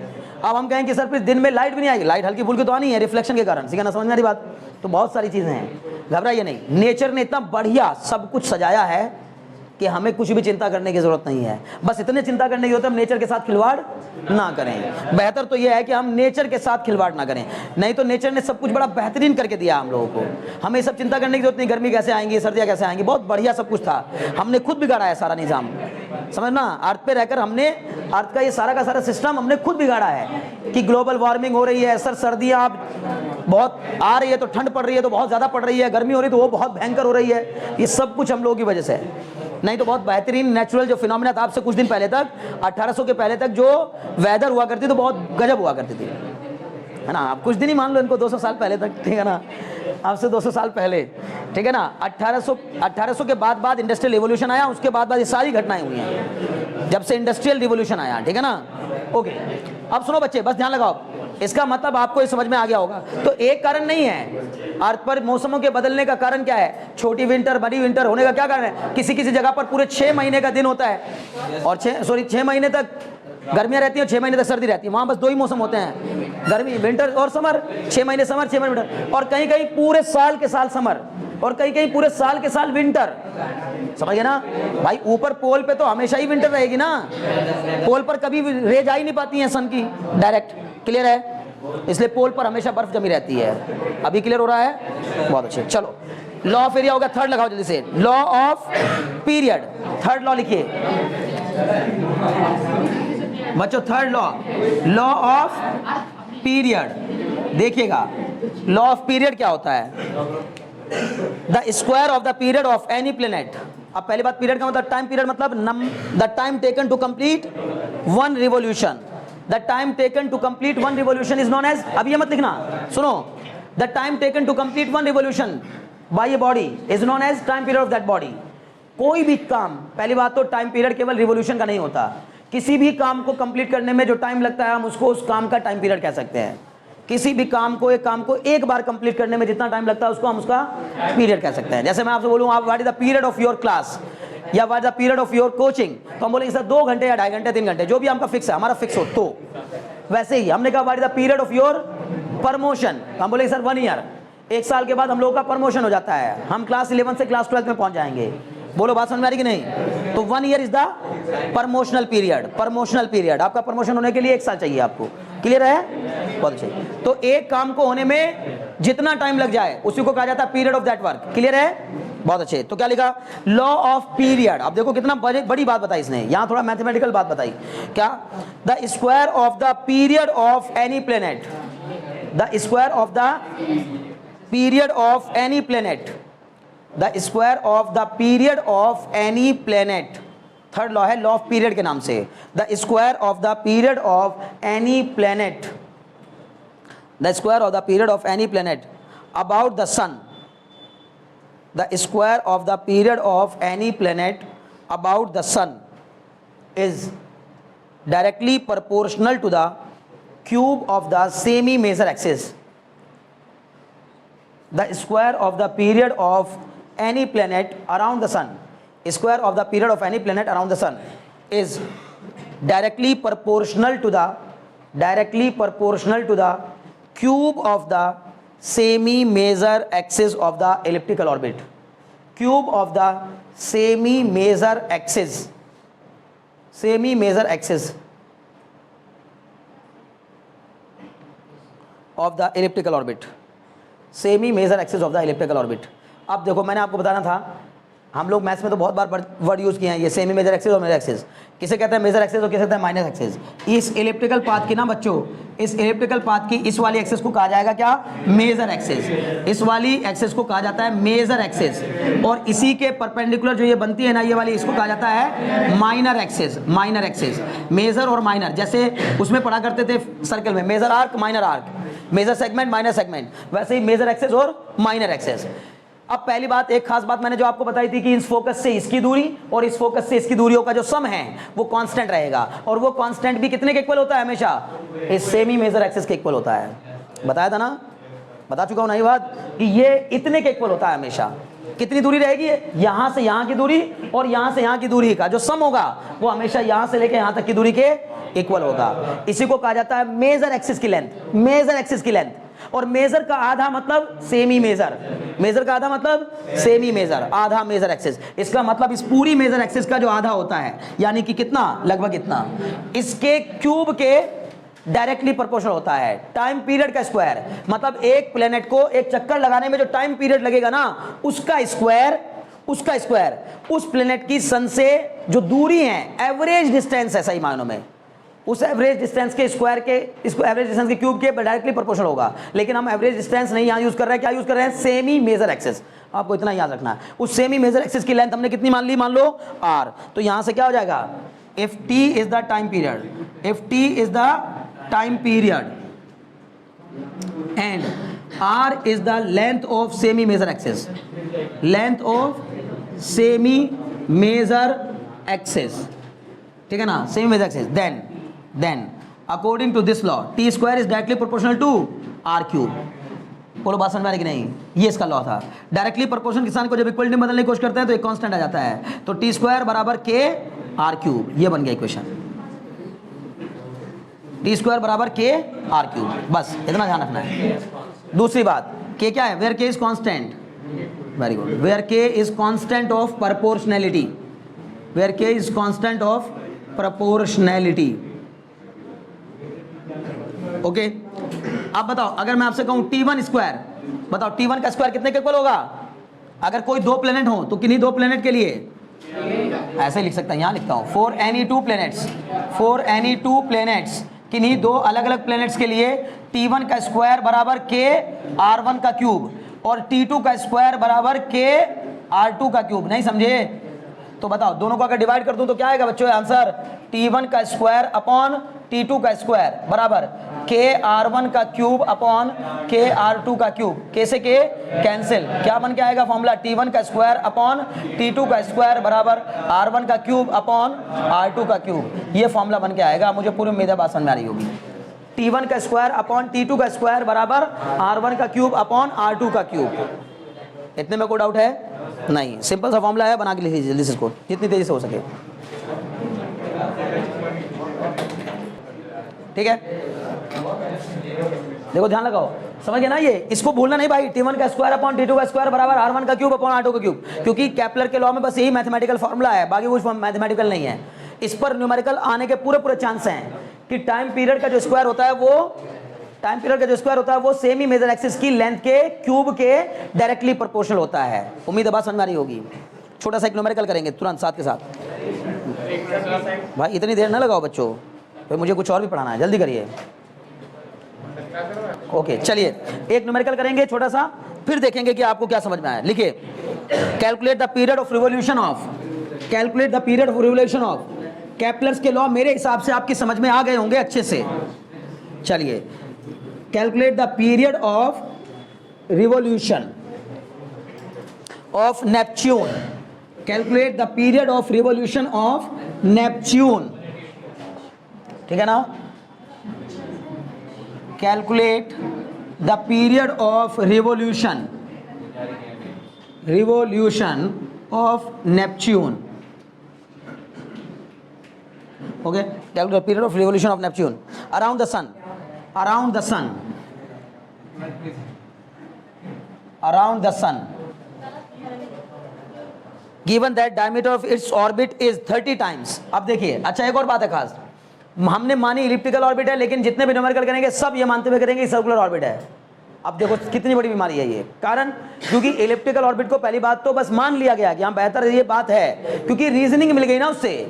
अब हम कहें कि सर फिर दिन में लाइट भी नहीं आएगी, लाइट हल्की फुल्की तो आनी है रिफ्लेक्शन के कारण, ठीक है ना? समझ में आ रही बात? तो बहुत सारी चीजें हैं, घबराइए नहीं। नेचर ने इतना बढ़िया सब कुछ सजाया है कि हमें कुछ भी चिंता करने की जरूरत नहीं है। बस इतने चिंता करने की जरूरत है हम नेचर के साथ खिलवाड़ ना करें। बेहतर तो यह है कि हम नेचर के साथ खिलवाड़ ना करें, नहीं तो नेचर ने सब कुछ बड़ा बेहतरीन करके दिया हम लोगों को। हमें सब चिंता करने की जरूरत नहीं, गर्मी कैसे आएंगी, सर्दियाँ कैसे आएंगी, बहुत बढ़िया सब कुछ था। हमने खुद बिगाड़ा है सारा निजाम, समझना? अर्थ पे रहकर हमने अर्थ का ये सारा का सारा सिस्टम हमने खुद बिगाड़ा है कि ग्लोबल वार्मिंग हो रही है, सर सर्दियाँ अब बहुत आ रही है तो ठंड पड़ रही है तो बहुत ज़्यादा पड़ रही है, गर्मी हो रही है तो वो बहुत भयंकर हो रही है। ये सब कुछ हम लोगों की वजह से है, नहीं तो बहुत बेहतरीन नेचुरल जो फिनोमिना था। आपसे कुछ दिन पहले तक 1800 के पहले तक जो वेदर हुआ करती तो बहुत गजब हुआ करती थी, है ना? आप कुछ दिन ही मान लो इनको, 200 साल पहले तक, ठीक है ना? आपसे 200 साल पहले, ठीक है ना? 1800 के बाद इंडस्ट्रियल रिवॉल्यूशन आया, उसके बाद ये सारी घटनाएं हुई हैं। जब से इंडस्ट्रियल रिवॉल्यूशन आया, ठीक है ना। ओके, अब सुनो बच्चे, बस ध्यान लगाओ, इसका मतलब आपको ये समझ में आ गया होगा। तो एक कारण नहीं है अर्थ पर मौसमों के बदलने का, कारण क्या है? छोटी विंटर बड़ी विंटर होने का क्या कारण है? किसी किसी जगह पर पूरे 6 महीने का दिन होता है और 6 महीने तक गर्मियां रहती हैं, 6 महीने तक सर्दी रहती है। वहां बस 2 ही मौसम होते हैं, गर्मी विंटर और समर। 6 महीने समर, 6 महीने विंटर, और कहीं कहीं पूरे साल के साल समर और कहीं कहीं पूरे साल के साल विंटर। समझ गए ना भाई? ऊपर पोल पे तो हमेशा ही विंटर रहेगी ना, पोल पर कभी रेज आ ही नहीं पाती है सन की डायरेक्ट। क्लियर है? इसलिए पोल पर हमेशा बर्फ जमी रहती है। अभी क्लियर हो रहा है? बहुत अच्छे। चलो, लॉ ऑफ एरिया हो गया। थर्ड लगाओ जल्दी से, law of period. Third law लिखिए बच्चों, third law, law of period. देखिएगा लॉ ऑफ पीरियड क्या होता है? The square of the period of any planet. अब पहली बात, पीरियड का मतलब टाइम पीरियड, मतलब the time taken to complete one revolution. The time taken to complete one revolution is known as, अब ये मत लिखना, सुनो, the time taken to complete one revolution bye A body is known as time period of that body. कोई भी काम, पहली बात तो टाइम पीरियड केवल रिवॉल्यूशन का नहीं होता, किसी भी काम को कंप्लीट करने में जो टाइम लगता है हम उसको उस काम का टाइम पीरियड कह सकते हैं। किसी भी काम को, एक काम को एक बार कंप्लीट करने में जितना टाइम लगता है उसको हम उसका पीरियड कह सकते हैं। जैसे मैं आपसे बोलूं, आप what is the period of your class या what is the period of your coaching, तो हम बोलेंगे सर 2 घंटे या 2.5 घंटे 3 घंटे, जो भी आपका फिक्स है, हमारा फिक्स हो। तो वैसे ही हमने कहा what is the period of your promotion, हम बोलेंगे सर 1 ईयर। 1 साल के बाद हम लोगों का प्रमोशन हो जाता है, हम क्लास 11 से क्लास 12 में पहुंच जाएंगे। बोलो बात समझ में आ रही कि नहीं? तो 1 year is the promotional period. Promotional period, आपका प्रमोशन होने के लिए 1 साल चाहिए आपको। क्लियर है? बहुत अच्छे। तो एक काम को होने में जितना टाइम लग जाए उसी को कहा जाता है period of that work. Clear है? बहुत अच्छे। तो क्या लिखा? Law of period. अब देखो कितना बड़ी बात बताई इसने, यहां थोड़ा मैथमेटिकल बात बताई। क्या? The square of the period of any planet, the square of the period of any planet, the square of the period of any planet. Third law है लॉ ऑफ पीरियड के नाम से। The square of the period of any planet, the square of the period of any planet about the sun, the square of the period of any planet about the sun is directly proportional to the cube of the semi-major axis. The square of the period of any planet around the sun, square of the period of any planet around the sun is directly proportional to the cube of the semi-major axis of the elliptical orbit. Cube of the semi-major axis of the elliptical orbit. Semi-major axis of the elliptical orbit. अब देखो मैंने आपको बताना था, हम लोग maths में तो बहुत बार वर्ड यूज किए हैं, ये सेमी मेजर एक्सिस और मेजर एक्सिस। किसे कहते हैं मेजर एक्सिस और किसे कहते हैं माइनस एक्सिस। इस इलिप्टिकल पाथ की ना बच्चों, इस इलिप्टिकल पाथ की इस वाली एक्सिस को कहा जाएगा क्या? Major axis. इस वाली एक्सिस को कहा जाता है मेजर एक्सिस, और इसी के परपेंडिकुलर जो ये बनती है ना ये वाली, इसको कहा जाता है minor axis. Minor axis, major और माइनर, जैसे उसमें पढ़ा करते थे सर्कल में, major arc minor arc, major segment minor segment, वैसे ही मेजर एक्सिस और माइनर एक्सिस। अब पहली बात, एक खास बात मैंने जो आपको बताई थी कि इस फोकस से इसकी दूरी और इस फोकस से इसकी दूरियों का जो सम है वो कांस्टेंट रहेगा, और वो कांस्टेंट भी कितने के इक्वल होता है? हमेशा इस सेमी मेजर एक्सिस के इक्वल होता है। बताया था ना, बता चुका हूं ना ये बात कि ये इतने के इक्वल होता है हमेशा। कितनी दूरी रहेगी? यहां से यहां की दूरी और यहां से यहां की दूरी का जो सम होगा वो हमेशा यहां से लेकर यहां तक की दूरी के इक्वल होगा। इसी को कहा जाता है मेजर एक्सिस की लेंथ। मेजर एक्सिस की लेंथ, और मेजर का आधा मतलब सेमी मेजर, मेजर का आधा मतलब सेमी मेजर, आधा मेजर एक्सिस। इसका मतलब इस पूरी मेजर एक्सिस का जो आधा होता है, यानी कि कितना, लगभग इतना, इसके क्यूब के डायरेक्टली प्रोपोर्शनल होता है टाइम पीरियड का स्क्वायर। मतलब एक प्लेनेट को एक चक्कर लगाने में जो टाइम पीरियड लगेगा ना, उसका स्क्वायर उस प्लेनेट की सन से जो दूरी है, एवरेज डिस्टेंस है सही मायनों में, उस एवरेज डिस्टेंस के स्क्वायर के, इसको एवरेज डिस्टेंस के क्यूब के डायरेक्टली प्रोपोर्शनल होगा। लेकिन हम एवरेज डिस्टेंस नहीं यहाँ यूज कर रहे हैं, क्या यूज कर रहे हैं? Semi major axis. आपको इतना याद रखना है, उस सेमी मेजर एक्सिस की लेंथ हमने कितनी मान ली? मान लो r। तो यहां से क्या हो जाएगा? if t is the time period, if t is the time period and r is the length of semi major axis, length of semi major axis, ठीक है ना, semi major axis. Then according to this law T square is directly proportional to R cube. बोलो बात समझ में आ रही कि नहीं, ये इसका लॉ था। डायरेक्टली प्रोपोर्शन किसान को जब इक्वलिटी में बदलने की कोशिश करते हैं तो एक कांस्टेंट आ जाता है, तो टी स्क्वायर बराबर के आर क्यूब, ये बन गया इक्वेशन। टी स्क्वायर बराबर के आर क्यूब, बस इतना ध्यान रखना है। दूसरी बात, के क्या है, where K is constant, very good, where K is constant of proportionality, where K is constant of proportionality. Okay, अब बताओ अगर मैं आपसे कहूं T1 स्क्वायर, बताओ T1 का स्क्वायर कितने के इक्वल होगा? अगर कोई दो प्लेनेट हो तो किन्हीं दो प्लेनेट के लिए ऐसे लिख सकता है, यहां लिखता हूं for any two planets, किन्हीं दो अलग अलग प्लेनेट्स के लिए T1 का स्क्वायर बराबर के R1 का क्यूब और T2 का स्क्वायर बराबर के R2 का क्यूब। नहीं समझे? तो बताओ दोनों को अगर डिवाइड कर दूं तो क्या आएगा बच्चों आंसर? T1 का स्क्वायर अपॉन T2 का स्क्वायर बराबर के R1 का क्यूब अपॉन के R2 का क्यूब। के से के कैंसिल, क्या बन के आएगा फॉर्मूला? T1 का स्क्वायर अपॉन T2 का स्क्वायर बराबर R1 का क्यूब अपॉन R2 का क्यूब। ये फॉर्मूला बन के आएगा, मुझे पूरी उम्मीद है बात समझ में आ रही होगी। T1 का स्क्वायर अपॉन T2 का स्क्वायर बराबर R1 का क्यूब अपॉन R2 का क्यूब। इतने में कोई डाउट है? नहीं, सिंपल सा फॉर्मूला है, बना के लिख लीजिए जल्दी से इसको, जितनी तेजी से हो सके। ठीक है, देखो ध्यान लगाओ, समझ गए ना? ये इसको भूलना नहीं भाई, T1 का स्क्वायर अपॉन T2 का स्क्वायर बराबर R1 का क्यूब अपॉन R2 का क्यूब, क्योंकि केपलर के लॉ में बस यही मैथमेटिकल फॉर्मूला है, बाकी कुछ मैथमेटिकल नहीं है। इस पर न्यूमेरिकल आने के पूरे चांस हैं कि टाइम पीरियड का जो स्क्वायर होता है वो सेमी मेजर एक्सिस की लेंथ के क्यूब के डायरेक्टली प्रोपोर्शनल होता है। उम्मीद है बात समझ में आ रही होगी। छोटा सा एक न्यूमेरिकल करेंगे तुरंत साथ के साथ। भाई इतनी देर ना लगाओ बच्चों, भाई मुझे कुछ और भी पढ़ाना है, जल्दी करिए। ओके चलिए एक न्यूमेरिकल करेंगे छोटा सा, फिर देखेंगे कि आपको क्या समझ में आया। लिखिए, calculate the period of revolution of Kepler's के लॉ मेरे हिसाब से आपकी समझ में आ गए होंगे अच्छे से। चलिए, calculate the period of revolution of Neptune, calculate the period of revolution of Neptune. ठीक है ना? Calculate the period of revolution of Neptune. Okay, calculate period of revolution of Neptune around the sun, given that diameter of its orbit is 30 times। अब देखिए, अच्छा एक और बात है खास, हमने मानी इलिप्टिकल ऑर्बिट है, लेकिन जितने भी न्यूमेरिकल करेंगे सब ये मानते हुए करेंगे सर्कुलर ऑर्बिट है। अब देखो कितनी बड़ी बीमारी है ये, कारण क्योंकि इलिप्टिकल ऑर्बिट को पहली बात तो बस मान लिया गया कि हाँ बेहतर ये बात है, क्योंकि रीजनिंग मिल गई ना उससे।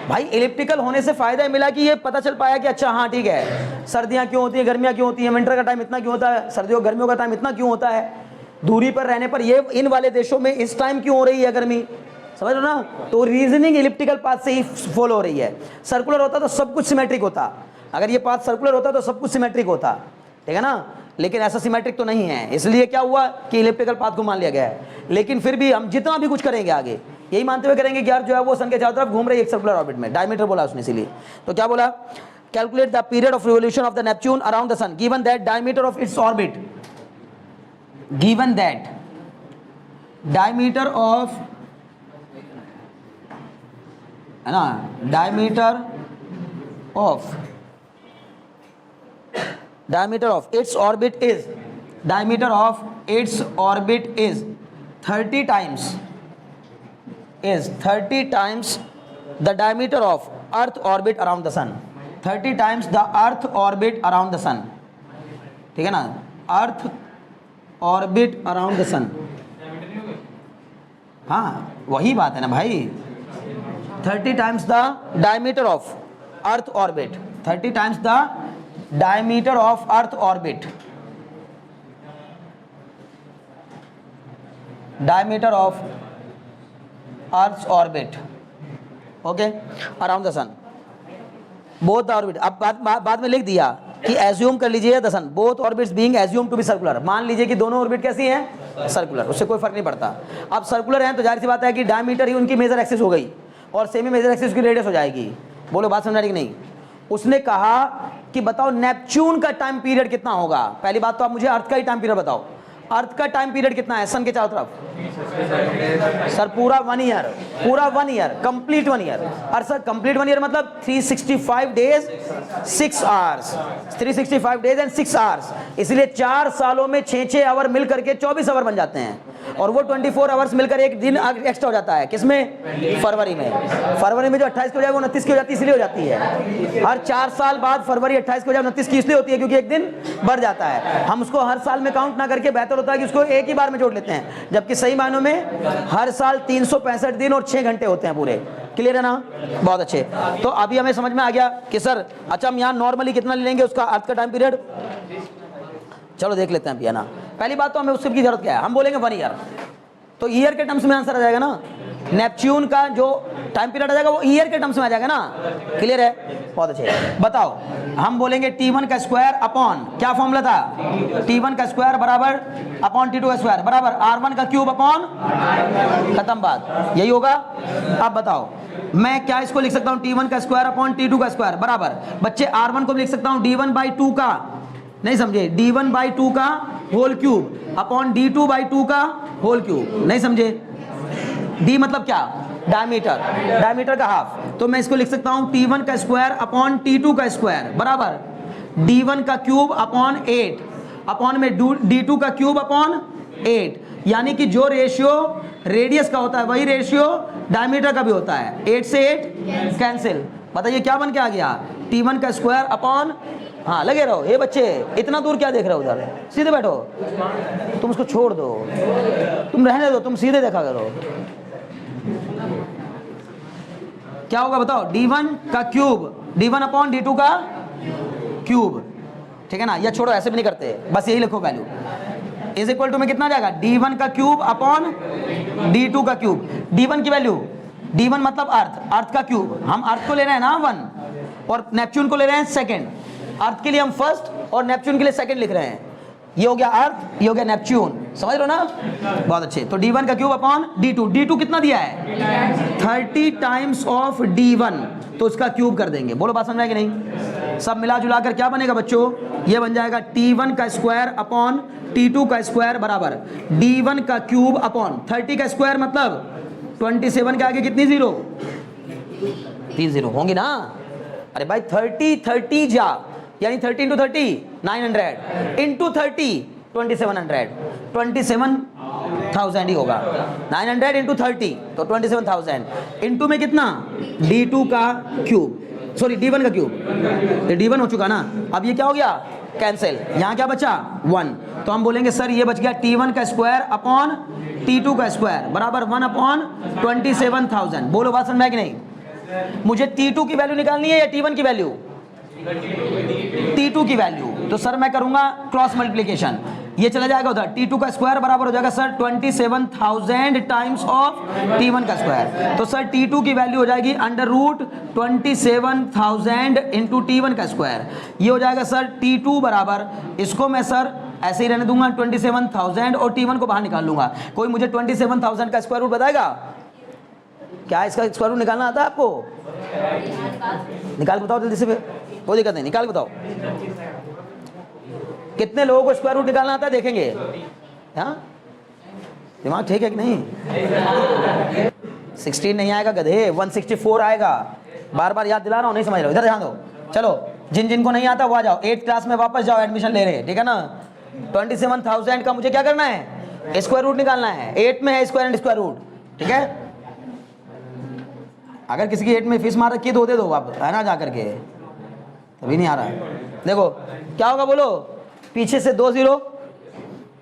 भाई इलिप्टिकल होने से फायदा मिला कि ये पता चल पाया कि अच्छा हाँ ठीक है, सर्दियां क्यों होती है, गर्मियां क्यों होती है, विंटर का टाइम इतना क्यों होता है, सर्दियों गर्मियों का टाइम इतना क्यों होता है, दूरी पर रहने पर ये इन वाले देशों में इस टाइम क्यों हो रही है गर्मी, समझ लो ना? तो रीजनिंग इलिप्टिकल पाथ से ही फॉलो हो रही है। सर्कुलर होता तो सब कुछ सिमेट्रिक होता, अगर ये पाथ सर्कुलर होता तो सब कुछ सिमेट्रिक होता, ठीक है ना? लेकिन ऐसा सिमेट्रिक तो नहीं है, इसलिए क्या हुआ कि इलिप्टिकल पाथ को मान लिया गया है। लेकिन फिर भी हम जितना भी कुछ करेंगे आगे यही मानते हुए करेंगे कि यार जो है वो सन के चारों तरफ घूम रही है एक सर्कुलर ऑर्बिट में। डायमीटर बोला उसने, इसीलिए तो क्या बोला, calculate the period of revolution of the Neptune around the sun given that diameter of its orbit, given that diameter of, है ना, diameter of its orbit is 30 times the diameter of earth orbit around the sun, 30 times the earth orbit around the sun, ठीक है ना? Earth orbit around the सन, हाँ वही बात है ना भाई। 30 times the diameter of earth orbit, 30 times the diameter of earth orbit, diameter of earth's orbit, okay, around the sun, both the orbit। अब बाद में लिख दिया कि एज्यूम कर लीजिए the sun both orbits being assume to be circular, मान लीजिए कि दोनों ऑर्बिट कैसी हैं, सर्कुलर, उससे कोई फर्क नहीं पड़ता। अब सर्कुलर हैं तो जाहिर सी बात है कि डायमीटर ही उनकी मेजर एक्सिस हो गई और सेमी मेजर एक्सिस की रेडियस हो जाएगी। बोलो बात समझ आ रही कि नहीं? उसने कहा कि बताओ नेपच्यून का टाइम पीरियड कितना होगा। पहली बात तो आप मुझे अर्थ का ही टाइम पीरियड बताओ, अर्थ का टाइम पीरियड कितना है सन के चारों तरफ? सर पूरा 1 ईयर, पूरा 1 ईयर, कंप्लीट 1 ईयर। और सर कंप्लीट 1 ईयर मतलब 365 days 6 hours, 365 days and 6 hours. इसलिए 4 सालों में 6-6 आवर मिल करके 24 आवर बन जाते हैं, और वो 24 आवर्स मिलकर एक दिन एक्स्ट्रा हो जाता है। किसमें? फरवरी में। फरवरी में जो 28 की हो जाएगी वो 29 की हो जाती है, इसलिए हो जाती है। हर 4 साल बाद फरवरी 28 की हो जाए 29 की इसलिए होती है क्योंकि एक दिन बढ़ जाता है। हम उसको हर साल में काउंट ना करके बेहतर होता है कि उसको एक ही बार में जोड़ लेते हैं, जबकि सही मायनों में हर साल 365 दिन और 6 घंटे होते हैं पूरे। क्लियर है ना? बहुत अच्छे। तो अभी हमें समझ में आ गया कि सर अच्छा हम यहाँ नॉर्मली कितना ले लेंगे उसका अर्थ का टाइम पीरियड। चलो देख लेते हैं अभी, है ना। पहली बात तो हमें उसकी की जरूरत क्या है, हम बोलेंगे 1 ईयर, तो ईयर के टर्म्स में आंसर आ जाएगा ना। नेपच्यून का जो टाइम पीरियड आ जाएगा वो ईयर के टर्म्स में आ जाएगा ना। क्लियर है? बहुत अच्छे। बताओ, हम बोलेंगे T1 का स्क्वायर अपॉन, क्या फॉर्मूला था? T1 का स्क्वायर बराबर अपॉन T2 का स्क्वायर बराबर R1 का क्यूब अपॉन, खत्म बात, यही होगा। अब बताओ मैं क्या इसको लिख सकता हूँ? T1 का स्क्वायर अपॉन T2 का स्क्वायर बराबर, बच्चे R1 को लिख सकता हूँ D1/2 का, नहीं समझे, D1/2 का होल क्यूब अपॉन D2/2 का होल क्यूब, नहीं समझे। D मतलब क्या? डायमीटर, डायमीटर का हाफ। तो मैं इसको लिख सकता हूं T1 का स्क्वायर अपॉन T2 का स्क्वायर बराबर D1 का क्यूब अपॉन 8 अपॉन में D2 का क्यूब अपॉन 8, यानी कि जो रेशियो रेडियस का होता है वही रेशियो डायमीटर का भी होता है। 8 से 8 कैंसिल। बताइए क्या बन के आ गया? T1 का स्क्वायर अपॉन, हाँ लगे रहो। ये बच्चे इतना दूर क्या देख रहे हो? उधर सीधे बैठो, तुम उसको छोड़ दो, तुम रहने दो, तुम सीधे देखा करो। क्या होगा बताओ? D1 का क्यूब, D1 अपॉन D2 का क्यूब, ठीक है ना। या छोड़ो, ऐसे भी नहीं करते, बस यही लिखो वैल्यू इज इक्वल टू में कितना जाएगा? D1 का क्यूब अपॉन D2 का क्यूब। D1 की वैल्यू, D1 मतलब अर्थ, अर्थ का क्यूब, हम अर्थ को ले रहे हैं ना 1 और नेपच्यून को ले रहे हैं सेकंड। अर्थ के लिए हम फर्स्ट और नेपच्यून के लिए सेकंड लिख रहे हैं। ये हो गया अर्थ, ये हो गया नेपच्यून, समझ लो ना। बहुत अच्छे। तो D1 का क्यूब अपॉन D2, D2 कितना दिया है? 30 टाइम्स ऑफ D1, तो उसका क्यूब कर देंगे। बोलो बात समझ में आई कि नहीं? सब मिला जुला कर क्या बनेगा बच्चों? ये बन जाएगा T1 का स्क्वायर अपॉन T2 का स्क्वायर बराबर D1 का क्यूब अपॉन 30 का स्क्वायर मतलब 27 के आगे कितनी जीरो? 3 जीरो होंगी ना। अरे भाई 30 जा, यानी 30 इंटू 30 900 इंटू 30 2700, 27,000 ही होगा। 900 इंटू 30 तो 27,000 इंटू में कितना? D2 का क्यूब, सॉरी D1 का क्यूब, ये D1 हो चुका ना। अब ये क्या हो गया? कैंसिल। यहाँ क्या बचा? 1। तो हम बोलेंगे सर ये बच गया T1 का स्क्वायर अपॉन T2 का स्क्वायर बराबर 1 अपॉन 27,000। बोलो बात समझ में आई कि नहीं? मुझे T2 की वैल्यू निकालनी है या T1 की वैल्यू? T2 की वैल्यू। तो सर मैं करूंगा क्रॉस मल्टीप्लिकेशन, ये चला जाएगा उधर, T2 का स्क्वायर बराबर हो जाएगा सर 27,000 टाइम्स ऑफ T1 का स्क्वायर। तो सर T2 की वैल्यू हो जाएगी अंडर रूट 27,000 इंटू T1 का स्क्वायर। ये हो जाएगा सर T2 बराबर, इसको मैं सर ऐसे ही रहने दूंगा 27,000 और T1 को बाहर निकाल लूंगा। कोई मुझे 27,000 का स्क्वायर रूट बताएगा? क्या इसका स्क्वायर रूट निकालना आता है आपको? निकाल बताओ जल्दी से, कोई दिक्कत नहीं, निकाल बताओ। कितने लोगों को स्क्वायर रूट निकालना आता है देखेंगे। हाँ दिमाग ठीक है कि नहीं? 16 नहीं आएगा गधे, 164 आएगा। बार बार याद दिला रहा हूँ, नहीं समझ रहे हो, इधर ध्यान दो। चलो जिन जिनको नहीं आता वो आ जाओ, 8th क्लास में वापस जाओ, एडमिशन ले रहे, ठीक है ना। 27,000 का मुझे क्या करना है? स्क्वायर रूट निकालना है। 8 में है स्क्वायर एंड स्क्वायर रूट, ठीक है। अगर किसी की 8 में फीस मार रखी है तो दे दो आप, है ना, जा करके। तभी नहीं आ रहा है। देखो क्या होगा बोलो? पीछे से 2 0,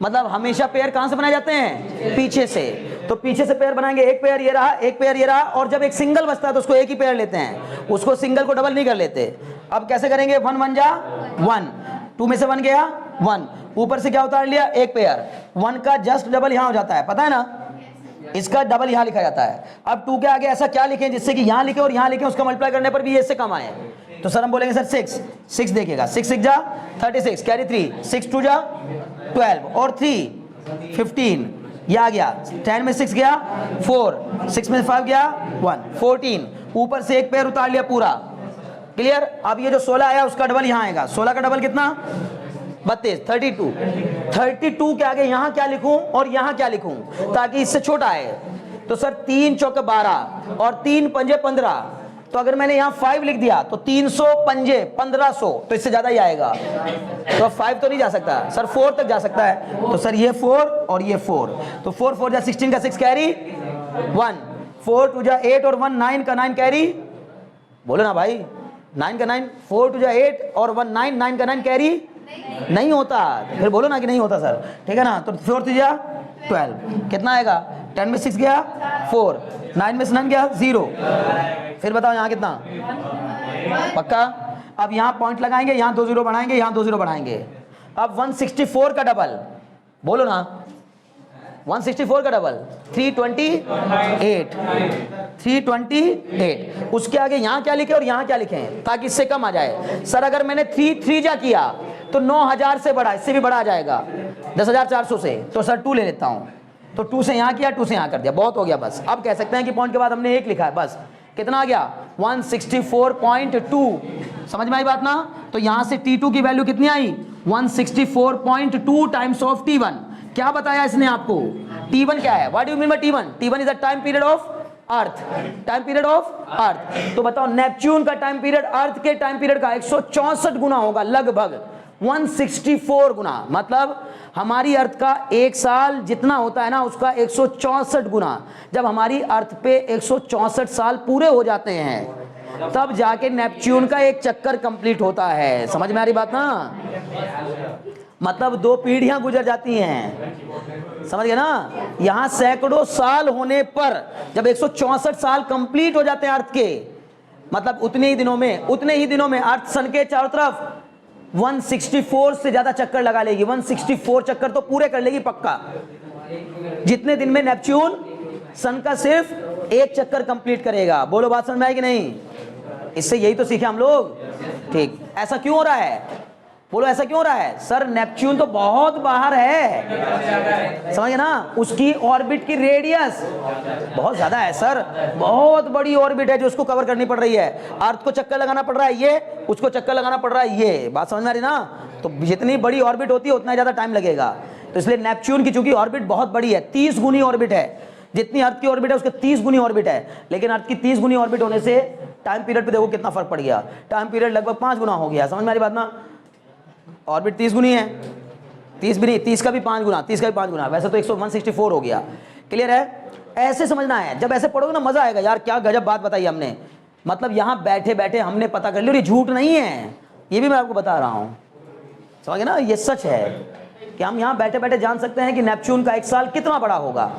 मतलब हमेशा पेयर कहां से बनाए जाते हैं? पीछे से। तो पीछे से पेयर बनाएंगे, एक पेयर ये रहा, एक पेयर ये रहा, और जब एक सिंगल बचता है तो उसको एक ही पेयर लेते हैं, उसको सिंगल को डबल नहीं कर लेते। अब कैसे करेंगे? 1 1 जा 1, 2 में से 1 गया 1, ऊपर से क्या उतार लिया? एक पेयर। 1 का जस्ट डबल यहां हो जाता है, पता है ना, इसका डबल यहां लिखा जाता है। अब 2 के आगे ऐसा क्या लिखें जिससे कि यहां लिखे और यहां लिखे, उसका मल्टीप्लाई करने पर भी ये इससे कम आए। तो सर हम बोलेंगे सर 6 देखिएगा, 6 6 जा 36, कैरी 3, 6 2 जा 12 और 3 15, ये आ गया। 10 में 6 गया 4, 6 में 5 गया 1, 14, ऊपर से एक पेयर उतार लिया पूरा, क्लियर। अब ये जो 16 आया उसका डबल यहाँ आएगा, 16 का डबल कितना 32, 32। 32 के आगे यहाँ क्या लिखूं और यहाँ क्या लिखूं ताकि इससे छोटा आए। तो सर 3 चौके 12 और 3 पंजे 15, तो अगर मैंने यहाँ 5 लिख दिया तो 300 पंजे 1500, तो इससे ज्यादा ही आएगा। तो 5 तो नहीं जा सकता सर, 4 तक जा सकता है। तो सर ये 4 और ये 4, तो 4 4 जा 16 का 6 कैरी 1, 4 2 जा 8 और 1 9 का 9 कैरी, बोलो ना भाई 9 का 9, 4 2 जा 8 और 1 9, 9 का 9 कैरी नहीं होता, फिर बोलो ना कि नहीं होता सर, ठीक है ना। तो 4 3 जा 12, कितना आएगा 10 में 6 गया 4, 9 में 9 गया 0, फिर बताओ यहाँ कितना पक्का। अब यहाँ पॉइंट लगाएंगे, यहाँ 2 0 बढ़ाएंगे, यहाँ 2 0 बढ़ाएंगे। अब 164 का डबल, बोलो ना 164 का डबल 328, 328। उसके आगे यहाँ क्या लिखे और यहाँ क्या लिखे ताकि इससे कम आ जाए। सर अगर मैंने 3 3 जा किया तो 9000 से बड़ा, इससे भी बड़ा आ जाएगा 10,400 से, तो सर 2 ले लेता हूँ। तो 2 से यहाँ किया, 2 से यहाँ कर दिया, बहुत हो गया बस। अब कह सकते हैं कि पॉइंट के बाद हमने 1 लिखा है, बस कितना आ गया 164.2, समझ में आई बात ना। तो यहाँ से T2 की वैल्यू कितनी आई 164.2 टाइम्स ऑफ T1। क्या बताया इसने आपको, T1 क्या है, what do you mean by T1? T1 is the time period of earth, time period of earth. तो बताओ नेपच्यून का टाइम पीरियड अर्थ के टाइम पीरियड का 164 गुना होगा, लगभग 164 गुना, मतलब हमारी अर्थ का 1 साल जितना होता है ना उसका 164 गुना। जब हमारी अर्थ पे 164 साल पूरे हो जाते हैं तब जाके नेपच्यून का एक चक्कर कंप्लीट होता है, समझ में आ रही बात ना। मतलब 2 पीढ़ियां गुजर जाती हैं, समझ गए ना। यहां सैकड़ों साल होने पर जब 164 साल कंप्लीट हो जाते हैं अर्थ के, मतलब उतने ही दिनों में अर्थ सन के चारों तरफ 164 से ज्यादा चक्कर लगा लेगी, 164 चक्कर तो पूरे कर लेगी पक्का, जितने दिन में नेपच्यून सन का सिर्फ 1 चक्कर कंप्लीट करेगा। बोलो बात समझ में आई कि नहीं। इससे यही तो सीखे हम लोग, ठीक। ऐसा क्यों हो रहा है, बोलो ऐसा क्यों हो रहा है। सर नेपच्यून तो बहुत बाहर है, समझ गए ना, उसकी ऑर्बिट की रेडियस बहुत ज्यादा है सर, बहुत बड़ी ऑर्बिट है जो उसको कवर करनी पड़ रही है। अर्थ को चक्कर लगाना पड़ रहा है ये, उसको चक्कर लगाना पड़ रहा है ये, बात समझ में आ रही ना। तो जितनी बड़ी ऑर्बिट होती है उतना ज्यादा टाइम लगेगा। तो इसलिए नेपच्यून की चूंकि ऑर्बिट बहुत बड़ी है, 30 गुनी ऑर्बिट है, जितनी अर्थ की ऑर्बिट है उसके 30 गुनी ऑर्बिट है। लेकिन अर्थ की 30 गुनी ऑर्बिट होने से टाइम पीरियड पे देखो कितना फर्क पड़ गया, टाइम पीरियड लगभग 5 गुना हो गया, समझ में आ रही बात ना। ऑर्बिट 30 गुनी है, 30 भी नहीं, 30 का भी 5 गुना, 30 का भी 5 गुना, वैसे तो 164 हो गया। क्लियर है, ऐसे समझना है। जब ऐसे पढ़ोगे ना मजा आएगा यार, क्या गजब बात बताई हमने। मतलब यहाँ बैठे बैठे हमने पता कर लिया, ये झूठ नहीं है, ये भी मैं आपको बता रहा हूँ, समझ गए ना। ये सच है कि हम यहाँ बैठे बैठे जान सकते हैं कि नेपच्यून का 1 साल कितना बड़ा होगा।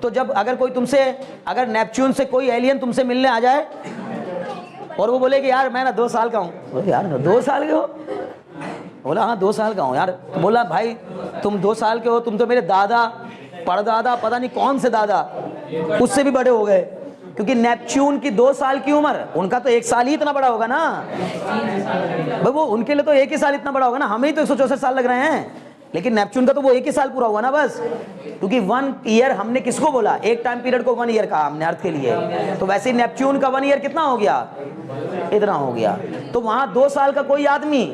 तो जब अगर कोई तुमसे, अगर नेपच्यून से कोई एलियन तुमसे मिलने आ जाए और वो बोले कि यार मैं ना 2 साल का हूँ, यार 2 साल के हो, बोला हाँ 2 साल का हूँ यार। तो बोला भाई तुम 2 साल के हो, तुम तो मेरे दादा परदादा पता नहीं कौन से दादा उससे भी बड़े हो गए, क्योंकि नेपच्यून की 2 साल की उम्र, उनका तो 1 साल ही इतना बड़ा होगा ना भाई, वो उनके लिए तो 1 ही साल इतना बड़ा होगा ना, हमें ही तो 164 साल लग रहे हैं, लेकिन नेपच्यून का तो वो 1 ही साल पूरा हुआ ना बस। क्योंकि 1 ईयर हमने किसको बोला, एक टाइम पीरियड को 1 ईयर कहा हमने अर्थ के लिए, तो वैसे ही नेपच्यून का 1 ईयर कितना हो गया, इतना हो गया। तो वहां 2 साल का कोई आदमी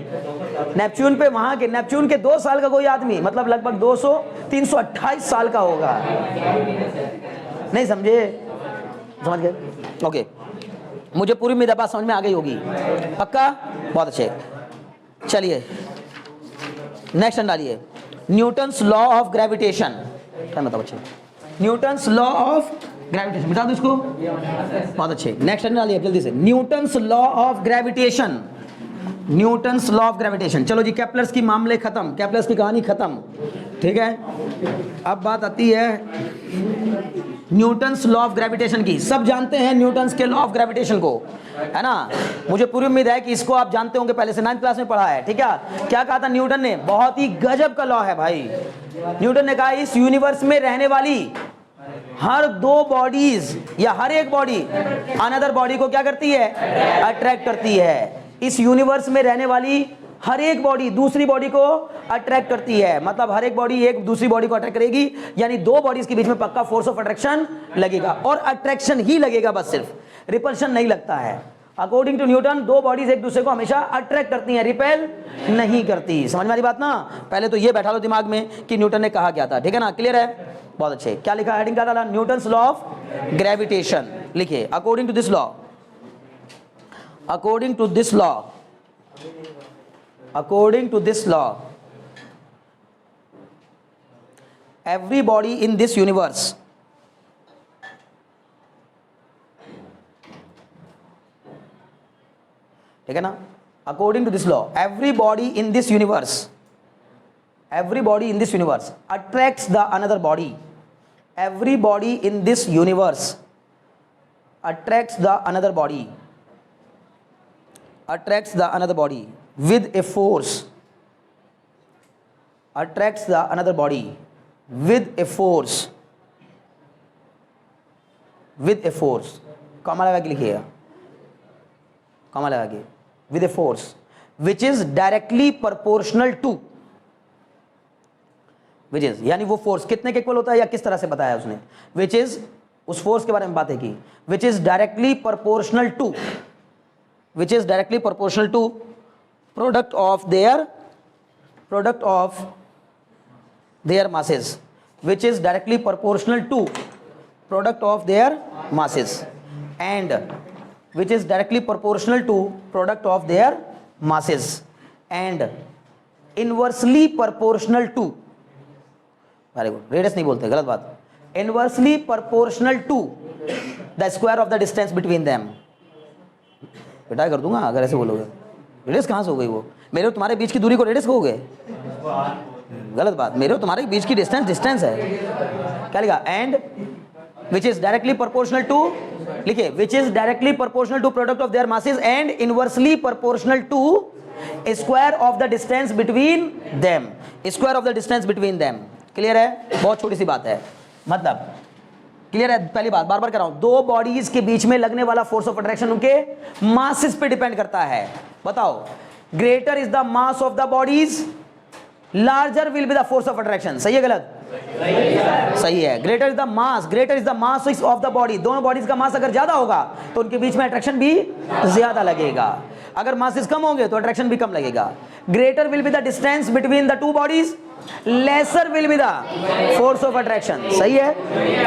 नेपच्यून पे, वहां के नेपच्यून के 2 साल का कोई आदमी मतलब लगभग 328 साल का होगा। नहीं समझे, समझ गए, ओके। मुझे पूरी मेरी बात समझ में आ गई होगी पक्का, बहुत अच्छे। चलिए नेक्स्ट डालिए, न्यूटन्स लॉ ऑफ ग्रेविटेशन। क्या बताओ बच्चे, न्यूटन्स लॉ ऑफ ग्रेविटेशन, बता दो इसको, बहुत अच्छे। नेक्स्ट डालिए जल्दी से, Newton's law of gravitation, Newton's law of gravitation. चलो जी, केपलर्स की मामले खत्म, केपलर्स की कहानी खत्म, ठीक है। अब बात आती है न्यूटन्स लॉ ऑफ ग्रेविटेशन की। सब जानते हैं न्यूटन्स के लॉ ऑफ ग्रेविटेशन को, है ना। मुझे पूरी उम्मीद है कि इसको आप जानते होंगे, पहले से 9th क्लास में पढ़ा है, ठीक है। क्या कहा था न्यूटन ने, बहुत ही गजब का लॉ है भाई। न्यूटन ने कहा इस यूनिवर्स में रहने वाली हर 2 बॉडीज या हर एक बॉडी अनदर बॉडी को क्या करती है, अट्रैक्ट करती है। इस यूनिवर्स में रहने वाली हर एक बॉडी दूसरी बॉडी को अट्रैक्ट करती है, मतलब हर एक बॉडी एक दूसरी बॉडी को अट्रैक्ट करेगी, यानी 2 बॉडीज के बीच में पक्का फोर्स ऑफ अट्रैक्शन लगेगा, और अट्रैक्शन ही लगेगा बस, सिर्फ रिपल्शन नहीं लगता है। अकॉर्डिंग टू न्यूटन दो बॉडीज एक दूसरे को हमेशा अट्रैक्ट करती हैं, रिपेल नहीं करती। समझ में आ रही बात ना? पहले तो ये बैठा लो दिमाग में कि न्यूटन ने कहा क्या था, ठीक है ना? क्लियर है? बहुत अच्छे। क्या लिखा, हेडिंग क्या डाला? Newton's law of gravitation. लिखिए according to this law, according to this law, according to this law every body in this universe ठीक है ना? according to this law every body in this universe, every body in this universe attracts the another body, every body in this universe attracts the another body, attracts the another body with a force, attracts the another body with a force, with a force, comma लगा के लिखिएगा, comma लगा के, with a force which is directly proportional to, which is यानी वो force कितने के equal होता है या किस तरह से बताया उसने, which is उस फोर्स के बारे में बातें की, which is directly proportional to, which is directly proportional to product of their masses, which is directly proportional to product of their masses, and which is directly proportional to product of their masses and inversely proportional to, very good, radius नहीं बोलते, गलत बात, inversely proportional to the square of the distance between them। बेटा कर दूंगा अगर ऐसे बोलोगे। रेडियस कहाँ से हो गई? वो मेरे और तुम्हारे बीच की दूरी को रेडियस कहोगे? गलत बात, मेरे और तुम्हारे बीच की डिस्टेंस है। क्या लिखा? And which is directly proportional to, लिखिए which is directly proportional to product of their masses and inversely proportional to square of the distance between them, square of the distance between them. Clear है? बहुत छोटी सी बात है, मतलब clear है? पहली बात बार बार कर रहा हूं, दो बॉडीज के बीच में लगने वाला फोर्स ऑफ अट्रैक्शन उनके मासेस पे डिपेंड करता है। बताओ, greater is the mass of the bodies, larger will be the force of attraction. सही है गलत? सही है। Greater is the mass, greater is the mass of the body, दोनों बॉडीज का मास अगर ज्यादा होगा तो उनके बीच में अट्रैक्शन भी ज्यादा लगेगा, अगर मासेस कम होंगे तो अट्रैक्शन भी कम लगेगा। Greater will be the distance between the two bodies, laser will be the force of attraction. सही है?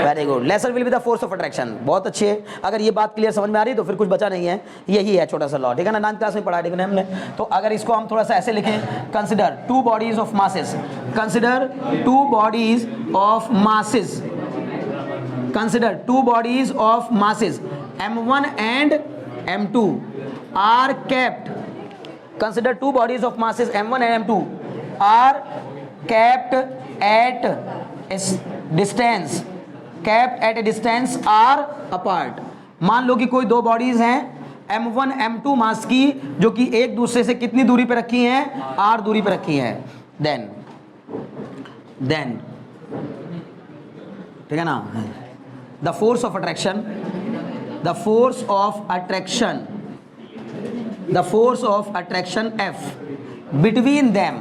Very good, laser will be the force of attraction. बहुत अच्छे। अगर ये बात क्लियर समझ में आ रही तो फिर कुछ बचा नहीं है, यही है छोटा सा लॉ, ठीक है ना? 9th क्लास में पढ़ा है हमने। तो अगर इसको हम थोड़ा सा ऐसे लिखें, consider two bodies of masses, consider two bodies of masses, consider two bodies of masses m1 and m2 are kept, consider two bodies of masses m1 and m2 are kept at a distance, kept at a distance r apart। मान लो कि कोई दो bodies हैं m1 m2 मास की, जो कि एक दूसरे से कितनी दूरी पे रखी हैं? r दूरी पे रखी हैं। देन ठीक है ना? The force of attraction, the force of attraction, the force of attraction F between them,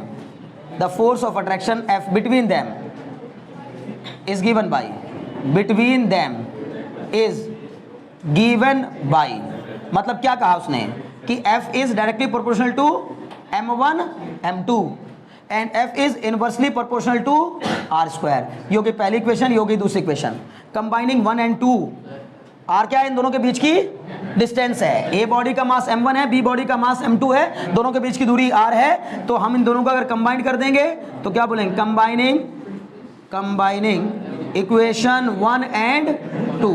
the force of attraction F between them is given by, between them is given by, मतलब क्या कहा उसने कि F is directly proportional to m1 m2 and F is inversely proportional to r square। ये होगी पहली equation, ये होगी दूसरी इक्वेशन। कंबाइनिंग 1 and 2, आर क्या है? इन दोनों के बीच की डिस्टेंस है। ए बॉडी का मास m1 है, बी बॉडी का मास m2 है, दोनों के बीच की दूरी r है। तो हम इन दोनों को अगर कंबाइन कर देंगे तो क्या बोलेंगे? कंबाइनिंग इक्वेशन 1 and 2,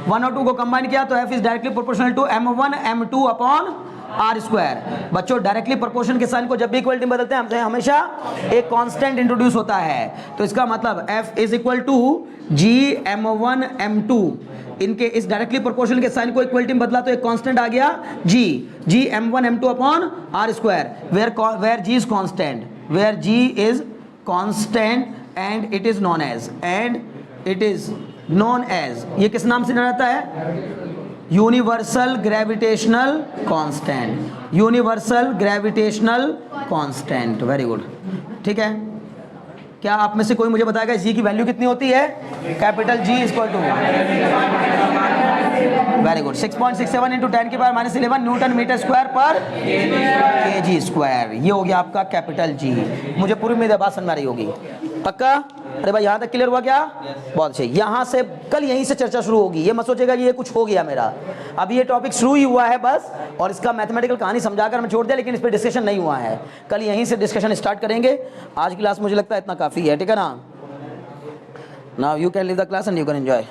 1 और 2 को कंबाइन किया तो f is directly proportional to m1 m2 upon R square. बच्चों डायरेक्टली प्रोपोर्शन के साइन को जब भी इक्वलिटी में बदलते हैं हमेशा एक कांस्टेंट इंट्रोड्यूस होता है, तो इसका मतलब f is equal to g m1 m2, इनके इस डायरेक्टली प्रोपोर्शनल के साइन को इक्वलिटी में बदला तो एक कांस्टेंट आ गया g m1 m2 upon R square, where g is constant, where g is constant and it is known as, ये किस नाम से जाना जाता है? Universal gravitational constant, universal gravitational constant. Very good, ठीक है। क्या आप में से कोई मुझे बताएगा जी की वैल्यू कितनी होती है? Capital G equal to very good. 6.67 into 10 की power -11 newton metre square per kg square. ये हो गया आपका कैपिटल जी। मुझे पूरी उम्मीद है बात समझ में आ रही होगी, पक्का? अरे भाई यहाँ तक क्लियर हुआ क्या? बहुत अच्छे। यहाँ से कल यहीं से चर्चा शुरू होगी। ये मत सोचेगा कि ये कुछ हो गया मेरा, अभी ये टॉपिक शुरू ही हुआ है बस, और इसका मैथमेटिकल कहानी समझाकर मैं छोड़ दिया, लेकिन इस पर डिस्कशन नहीं हुआ है। कल यहीं से डिस्कशन स्टार्ट करेंगे। आज की क्लास मुझे लगता है इतना काफ़ी है, ठीक है ना? Now you can leave the class and you can enjoy.